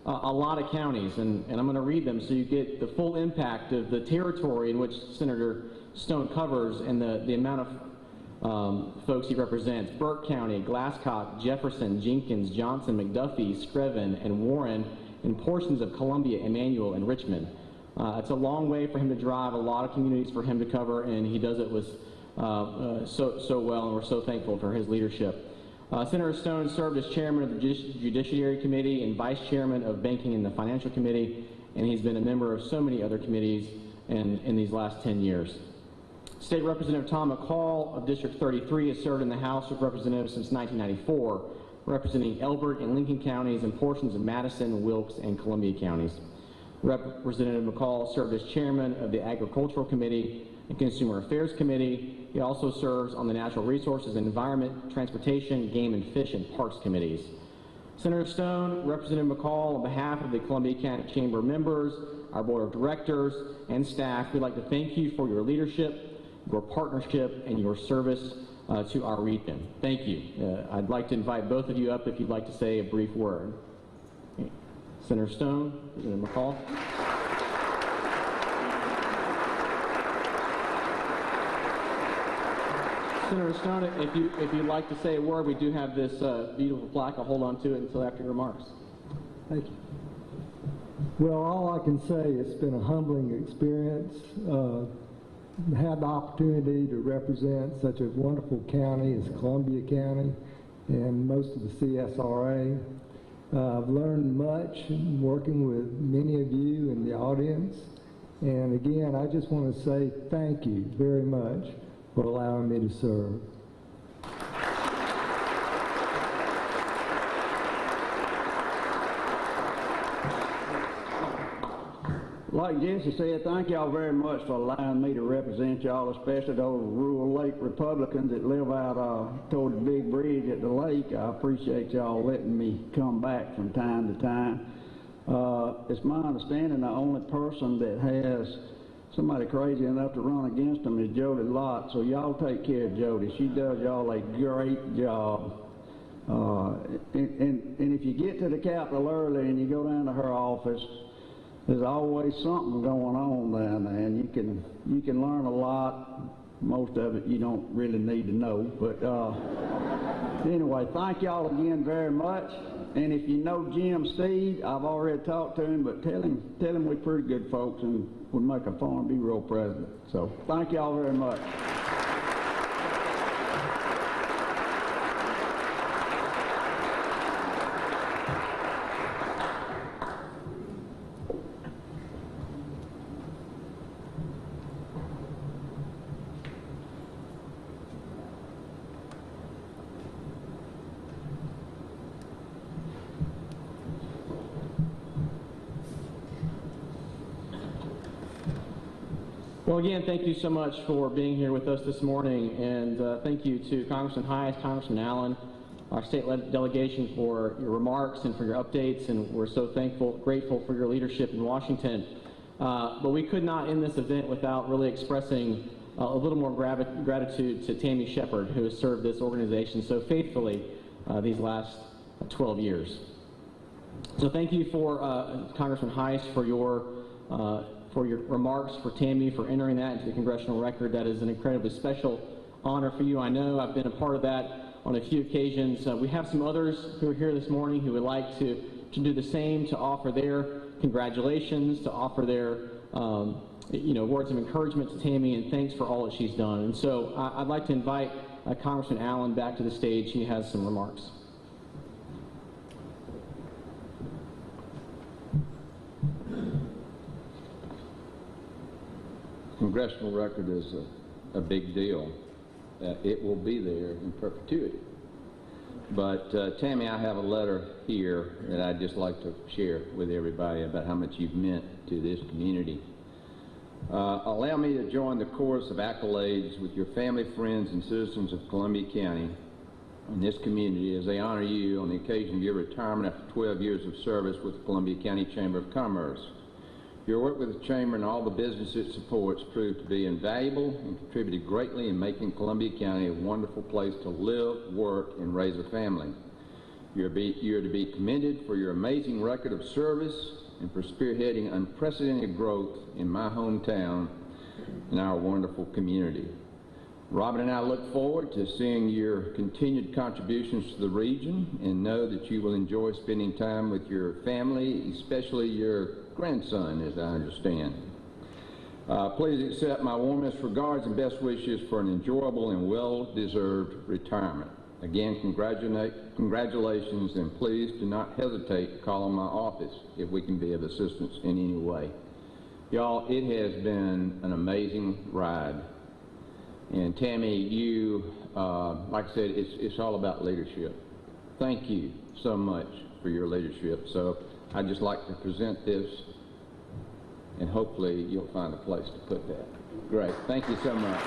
a lot of counties, and I'm going to read them so you get the full impact of the territory in which Senator Stone covers and the amount of folks he represents. Burke County, Glasscock, Jefferson, Jenkins, Johnson, McDuffie, Screven, and Warren, and portions of Columbia, Emmanuel, and Richmond. It's a long way for him to drive, a lot of communities for him to cover, and he does it with so well, and we're so thankful for his leadership. Senator Stone served as chairman of the Judiciary Committee and vice chairman of Banking and the Financial Committee, and he's been a member of so many other committees in these last 10 years. State Representative Tom McCall of District 33 has served in the House of Representatives since 1994, representing Elbert and Lincoln counties and portions of Madison, Wilkes, and Columbia counties. Representative McCall served as chairman of the Agricultural Committee and Consumer Affairs Committee. He also serves on the Natural Resources and Environment, Transportation, Game and Fish, and Parks Committees. Senator Stone, Representative McCall, on behalf of the Columbia County Chamber members, our board of directors, and staff, we'd like to thank you for your leadership, your partnership, and your service to our region. Thank you. I'd like to invite both of you up if you'd like to say a brief word. Senator Stone, Senator McCall. Senator Stone, if you'd like to say a word, we do have this beautiful plaque. I'll hold on to it until after your remarks. Thank you. Well, all I can say, it's been a humbling experience. Had the opportunity to represent such a wonderful county as Columbia County and most of the CSRA. I've learned much working with many of you in the audience. And again, I just want to say thank you very much for allowing me to serve. Like Jesse said, thank y'all very much for allowing me to represent y'all, especially those rural lake Republicans that live out toward the big bridge at the lake. I appreciate y'all letting me come back from time to time. It's my understanding the only person that has somebody crazy enough to run against them is Jody Lott, so y'all take care of Jody. She does y'all a great job. And if you get to the Capitol early and you go down to her office, there's always something going on down there, and you can learn a lot. Most of it you don't really need to know, but anyway, thank y'all again very much. And if you know Jim Steed, I've already talked to him, but tell him we're pretty good folks and would make a Farm Bureau president. So thank y'all very much. Well, again, thank you so much for being here with us this morning, and thank you to Congressman Hayes, Congressman Allen, our state delegation for your remarks and for your updates, and we're so grateful for your leadership in Washington. But we could not end this event without really expressing a little more gratitude to Tammy Shepard, who has served this organization so faithfully these last 12 years. So thank you for Congressman Heiss for your remarks, for Tammy, for entering that into the congressional record. That is an incredibly special honor for you. I know I've been a part of that on a few occasions. We have some others who are here this morning who would like to do the same, to offer their congratulations, to offer their words of encouragement to Tammy, and thanks for all that she's done. And so I'd like to invite Congressman Allen back to the stage. He has some remarks. Congressional record is a big deal. It will be there in perpetuity. But Tammy, I have a letter here that I'd just like to share with everybody about how much you've meant to this community. Allow me to join the chorus of accolades with your family, friends, and citizens of Columbia County and this community as they honor you on the occasion of your retirement after 12 years of service with the Columbia County Chamber of Commerce. Your work with the Chamber and all the business it supports proved to be invaluable and contributed greatly in making Columbia County a wonderful place to live, work, and raise a family. You're to be commended for your amazing record of service and for spearheading unprecedented growth in my hometown and our wonderful community. Robin and I look forward to seeing your continued contributions to the region and know that you will enjoy spending time with your family, especially your grandson, as I understand. Please accept my warmest regards and best wishes for an enjoyable and well-deserved retirement. Again, congratulations, and please do not hesitate to call on my office if we can be of assistance in any way. Y'all, it has been an amazing ride. And Tammy, you, like I said, it's all about leadership. Thank you so much for your leadership. So I'd just like to present this, and hopefully you'll find a place to put that. Great. Thank you so much.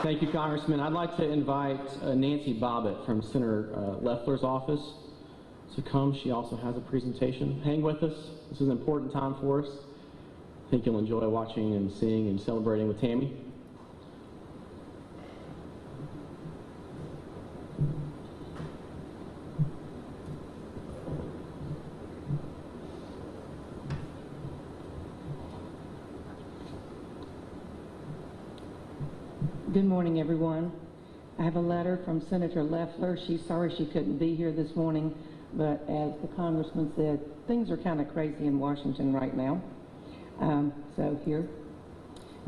Thank you, Congressman. I'd like to invite Nancy Bobbitt from Senator Loeffler's office to come. She also has a presentation. Hang with us. This is an important time for us. I think you'll enjoy watching and seeing and celebrating with Tammy. Good morning, everyone. I have a letter from Senator Loeffler. She's sorry she couldn't be here this morning, but as the Congressman said, things are kind of crazy in Washington right now. So here.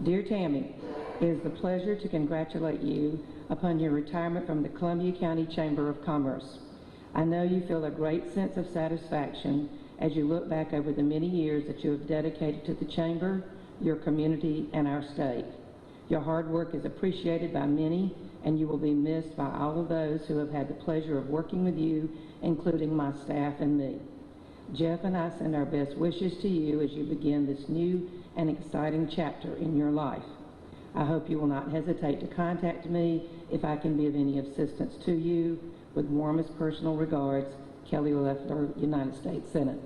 Dear Tammy, it is a pleasure to congratulate you upon your retirement from the Columbia County Chamber of Commerce. I know you feel a great sense of satisfaction as you look back over the many years that you have dedicated to the Chamber, your community, and our state. Your hard work is appreciated by many, and you will be missed by all of those who have had the pleasure of working with you, including my staff and me. Jeff and I send our best wishes to you as you begin this new and exciting chapter in your life. I hope you will not hesitate to contact me if I can be of any assistance to you. With warmest personal regards, Kelly Loeffler, United States Senate.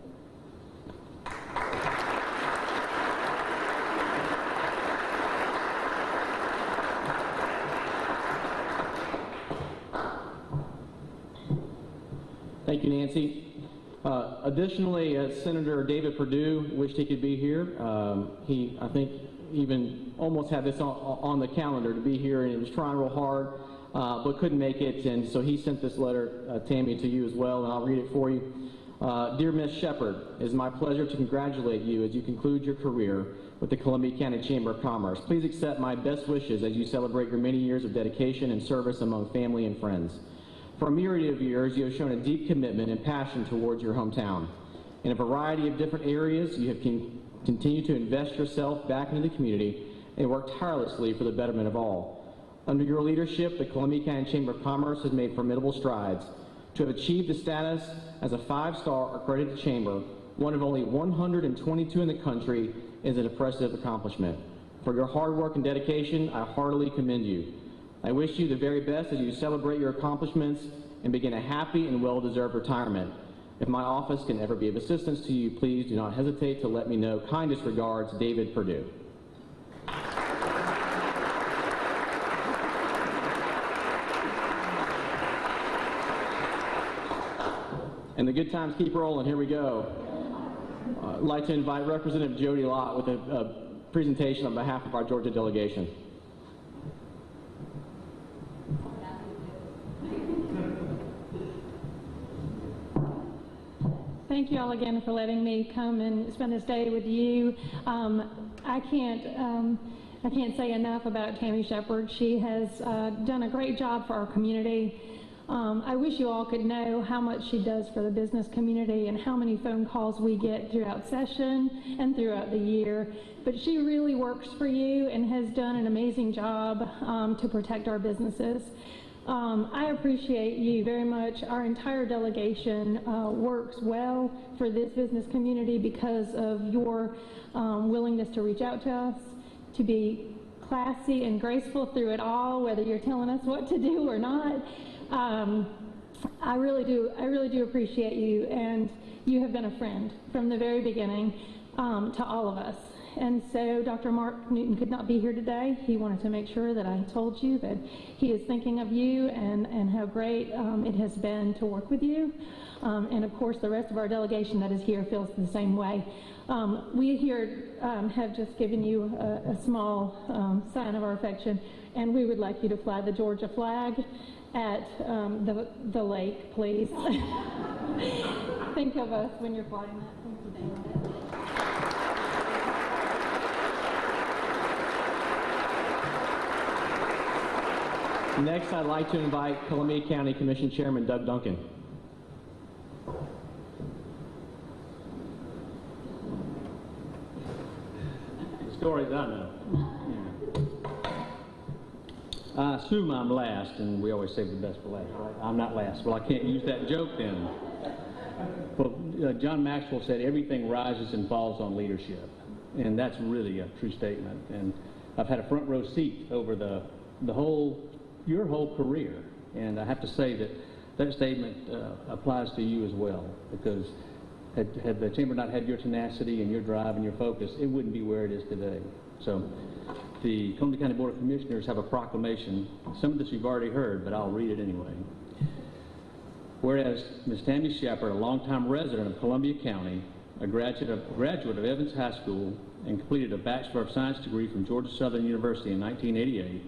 Thank you, Nancy. Additionally, Senator David Perdue wished he could be here. He, I think, even almost had this on the calendar to be here, and he was trying real hard, but couldn't make it, and so he sent this letter, Tammy, to you as well, and I'll read it for you. Dear Ms. Shepard, it is my pleasure to congratulate you as you conclude your career with the Columbia County Chamber of Commerce. Please accept my best wishes as you celebrate your many years of dedication and service among family and friends. For a myriad of years, you have shown a deep commitment and passion towards your hometown. In a variety of different areas, you have continued to invest yourself back into the community and work tirelessly for the betterment of all. Under your leadership, the Columbia County Chamber of Commerce has made formidable strides To have achieved the status as a 5-star accredited chamber, one of only 122 in the country, is an impressive accomplishment. For your hard work and dedication, I heartily commend you. I wish you the very best as you celebrate your accomplishments and begin a happy and well-deserved retirement. If my office can ever be of assistance to you, please do not hesitate to let me know. Kindest regards, David Perdue. And the good times keep rolling. Here we go. I'd like to invite Representative Jody Lott with a presentation on behalf of our Georgia delegation. Thank you all again for letting me come and spend this day with you. I can't say enough about Tammy Shepard. She has done a great job for our community. I wish you all could know how much she does for the business community and how many phone calls we get throughout session and throughout the year. But she really works for you and has done an amazing job to protect our businesses. I appreciate you very much. Our entire delegation works well for this business community because of your willingness to reach out to us, to be classy and graceful through it all, whether you're telling us what to do or not. I really do appreciate you, and you have been a friend from the very beginning to all of us. And so Dr. Mark Newton could not be here today. He wanted to make sure that I told you that he is thinking of you and how great it has been to work with you. And of course the rest of our delegation that is here feels the same way. We here have just given you a small sign of our affection, and we would like you to fly the Georgia flag at the lake, please. Think of us when you're flying that. Thank you, David. Next, I'd like to invite Columbia County Commission Chairman Doug Duncan. The stories I know. I assume I'm last, and we always save the best for last, right? I'm not last. Well, I can't use that joke then. Well, John Maxwell said everything rises and falls on leadership, and that's really a true statement. And I've had a front row seat over your whole career, and I have to say that statement applies to you as well, because had the chamber not had your tenacity and your drive and your focus, it wouldn't be where it is today. So the Columbia County Board of Commissioners have a proclamation. Some of this you've already heard, but I'll read it anyway. Whereas Ms. Tammy Shepard, a longtime resident of Columbia County, a graduate of Evans High School, and completed a Bachelor of Science degree from Georgia Southern University in 1988,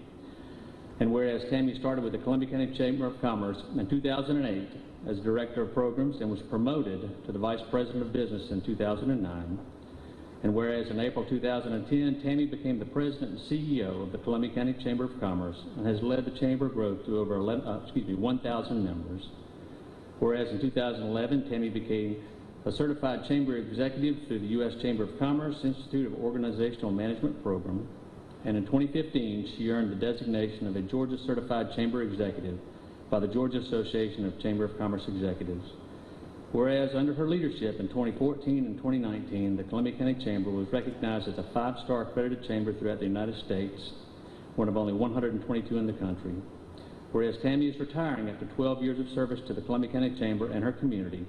and whereas Tammy started with the Columbia County Chamber of Commerce in 2008 as Director of Programs and was promoted to the Vice President of Business in 2009, and whereas in April 2010, Tammy became the President and CEO of the Columbia County Chamber of Commerce and has led the Chamber growth to over 1,000 members. Whereas in 2011, Tammy became a Certified Chamber Executive through the U.S. Chamber of Commerce Institute of Organizational Management Program, and in 2015, she earned the designation of a Georgia Certified Chamber Executive by the Georgia Association of Chamber of Commerce Executives. Whereas under her leadership in 2014 and 2019, the Columbia County Chamber was recognized as a 5-star accredited chamber throughout the United States, one of only 122 in the country. Whereas Tammy is retiring after 12 years of service to the Columbia County Chamber and her community,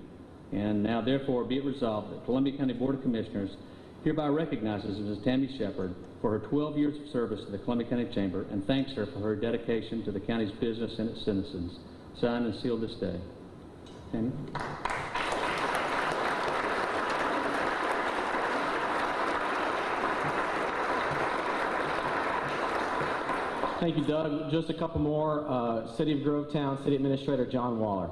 and now therefore be it resolved that Columbia County Board of Commissioners hereby recognizes Ms. Tammy Shepard for her 12 years of service to the Columbia County Chamber and thanks her for her dedication to the county's business and its citizens. Signed and sealed this day. Tammy? Thank you, Doug. Just a couple more. City of Grovetown City Administrator John Waller.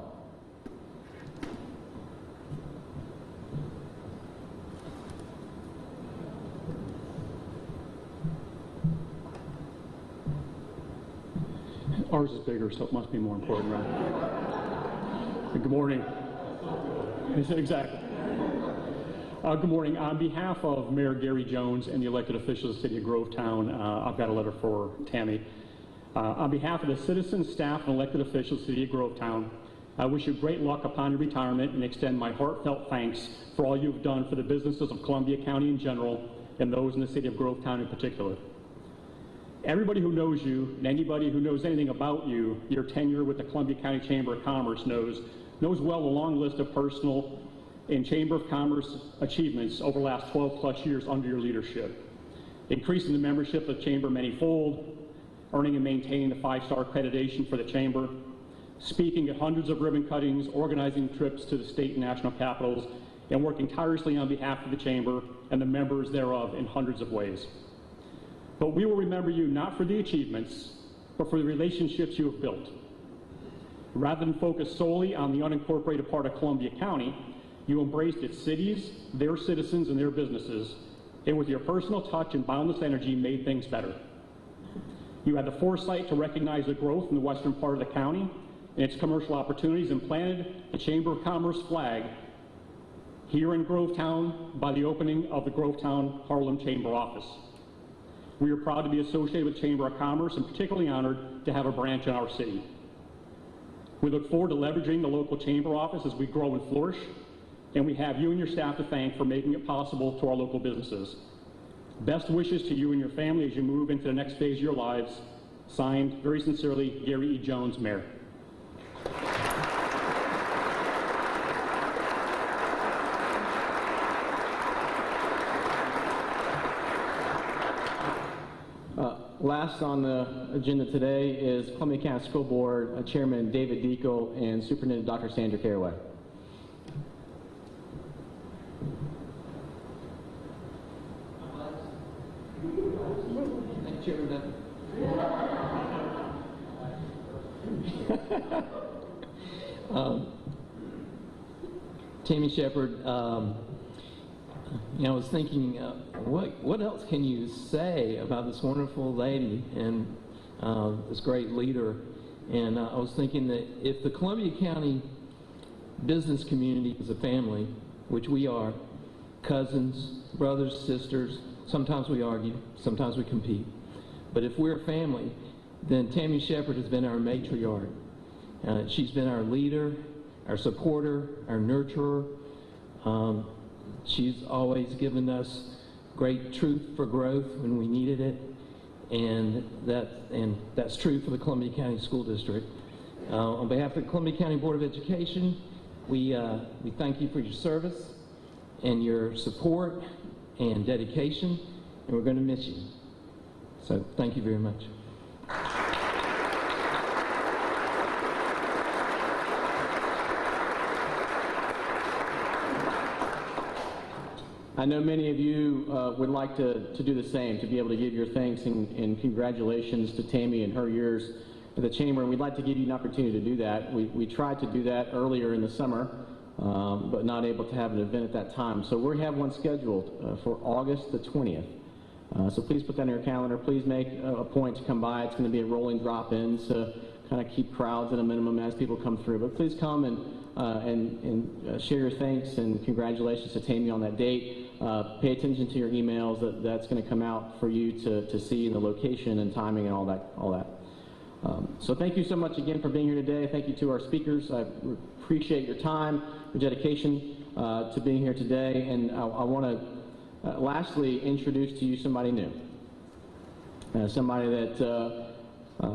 Ours is bigger, so it must be more important, right? Good morning. Exactly. Good morning. On behalf of Mayor Gary Jones and the elected officials of the City of Grovetown, I've got a letter for Tammy. On behalf of the citizens, staff, and elected officials of the City of Grovetown, I wish you great luck upon your retirement and extend my heartfelt thanks for all you've done for the businesses of Columbia County in general and those in the city of Grovetown in particular. Everybody who knows you and anybody who knows anything about you, your tenure with the Columbia County Chamber of Commerce knows well the long list of personal and Chamber of Commerce achievements over the last 12+ years under your leadership. Increasing the membership of the Chamber manyfold, earning and maintaining the 5-star accreditation for the Chamber, speaking at hundreds of ribbon cuttings, organizing trips to the state and national capitals, and working tirelessly on behalf of the Chamber and the members thereof in hundreds of ways. But we will remember you not for the achievements, but for the relationships you have built. Rather than focus solely on the unincorporated part of Columbia County, you embraced its cities, their citizens, and their businesses, and with your personal touch and boundless energy made things better. You had the foresight to recognize the growth in the western part of the county and its commercial opportunities and planted the Chamber of Commerce flag here in Grovetown by the opening of the Grovetown Harlem Chamber office. We are proud to be associated with Chamber of Commerce and particularly honored to have a branch in our city. We look forward to leveraging the local Chamber office as we grow and flourish, and we have you and your staff to thank for making it possible to our local businesses. Best wishes to you and your family as you move into the next phase of your lives. Signed, very sincerely, Gary E. Jones, Mayor. Last on the agenda today is Columbia County School Board Chairman David Deacle and Superintendent Dr. Sandra Caraway. Thank you, Chairman. Tammy Shepard, I was thinking, what else can you say about this wonderful lady and this great leader? And I was thinking that if the Columbia County business community is a family, which we are, cousins, brothers, sisters, sometimes we argue, sometimes we compete, but if we're a family, then Tammy Shepard has been our matriarch. She's been our leader, our supporter, our nurturer. She's always given us great truth for growth when we needed it, and that's true for the Columbia County School District. On behalf of the Columbia County Board of Education, we thank you for your service and your support and dedication, and we're going to miss you. So thank you very much. I know many of you would like to do the same, to be able to give your thanks and congratulations to Tammy and her years at the Chamber, and we'd like to give you an opportunity to do that. We tried to do that earlier in the summer, but not able to have an event at that time. So we have one scheduled for August the 20th. So please put that in your calendar. Please make a point to come by. It's going to be a rolling drop-in, so kind of keep crowds at a minimum as people come through. But please come and share your thanks and congratulations to Tammy on that date. Pay attention to your emails. That's going to come out for you to see in the location and timing and all that. So thank you so much again for being here today. Thank you to our speakers. I appreciate your time, your dedication to being here today. And I want to lastly introduce to you somebody new. Somebody that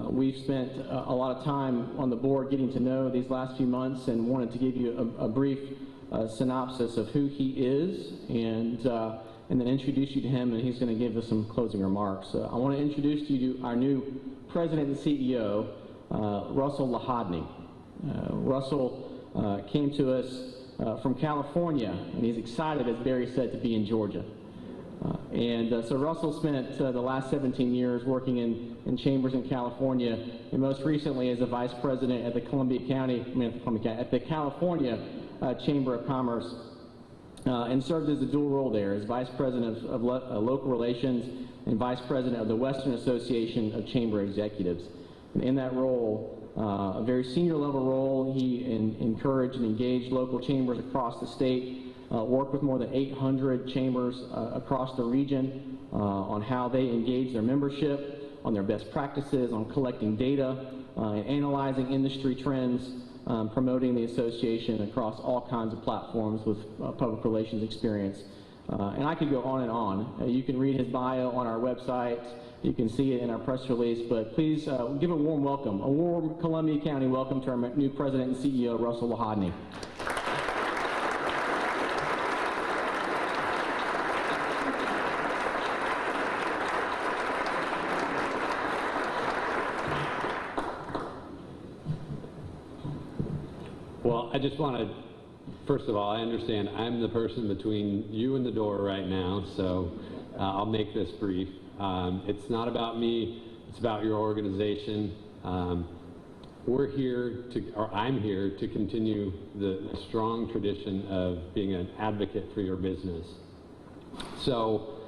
we've spent a lot of time on the board getting to know these last few months, and wanted to give you a brief synopsis of who he is, and then introduce you to him, and he's going to give us some closing remarks. I want to introduce you to our new President and CEO, Russell Lahodny. Russell came to us from California, and he's excited, as Barry said, to be in Georgia. So Russell spent the last 17 years working in chambers in California, and most recently as a vice president at the at the California Chamber of Commerce, and served as a dual role there as vice president of local relations and vice president of the Western Association of Chamber Executives. And in that role, a very senior level role, he encouraged and engaged local chambers across the state, worked with more than 800 chambers across the region on how they engage their membership, on their best practices, on collecting data, and analyzing industry trends, promoting the association across all kinds of platforms with public relations experience. And I could go on and on. You can read his bio on our website. You can see it in our press release, but please give a warm welcome, a warm Columbia County welcome to our new President and CEO, Russell Lahodny. Well, I just want to, first of all, I understand I'm the person between you and the door right now, so I'll make this brief. It's not about me, it's about your organization. We're here to, or I'm here to continue the strong tradition of being an advocate for your business. So,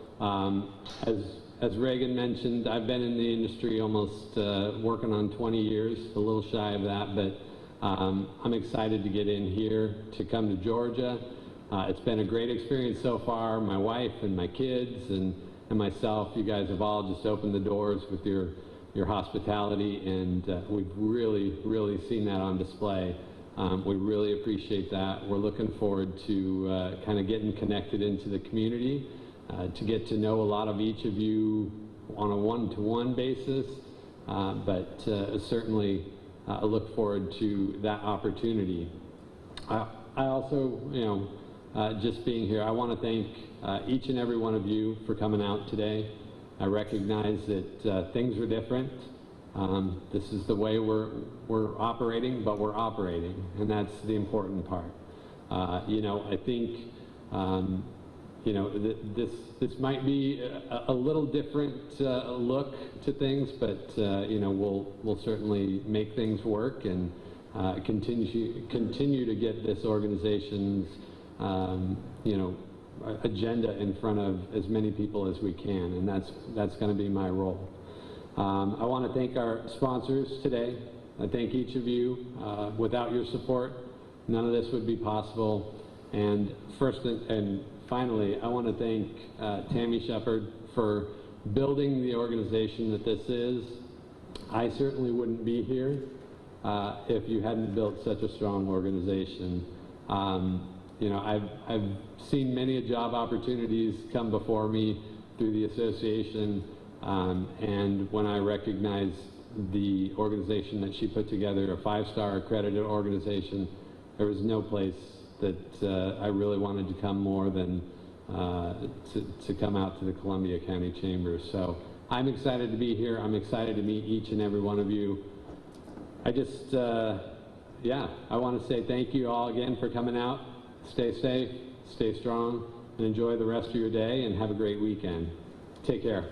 as Reagan mentioned, I've been in the industry almost working on 20 years, a little shy of that, but I'm excited to get in here, to come to Georgia. It's been a great experience so far. My wife and my kids and myself, you guys have all just opened the doors with your hospitality, and we've really seen that on display. We really appreciate that. We're looking forward to kind of getting connected into the community, to get to know a lot of each of you on a one-to-one basis, but certainly I look forward to that opportunity. I also, just being here, I want to thank each and every one of you for coming out today. I recognize that things are different. This is the way we're operating, but we're operating, and that's the important part. I think this might be a little different look to things, but we'll certainly make things work and continue to get this organization's agenda in front of as many people as we can, and that's going to be my role. I want to thank our sponsors today. I thank each of you. Without your support, none of this would be possible. And first and finally, I want to thank Tammy Shepard for building the organization that this is. I certainly wouldn't be here if you hadn't built such a strong organization. I've seen many job opportunities come before me through the association, and when I recognized the organization that she put together, a 5-star accredited organization, there was no place that I really wanted to come more than to come out to the Columbia County Chambers. So I'm excited to be here. I'm excited to meet each and every one of you. I just, I want to say thank you all again for coming out. Stay safe, stay strong, and enjoy the rest of your day, and have a great weekend. Take care.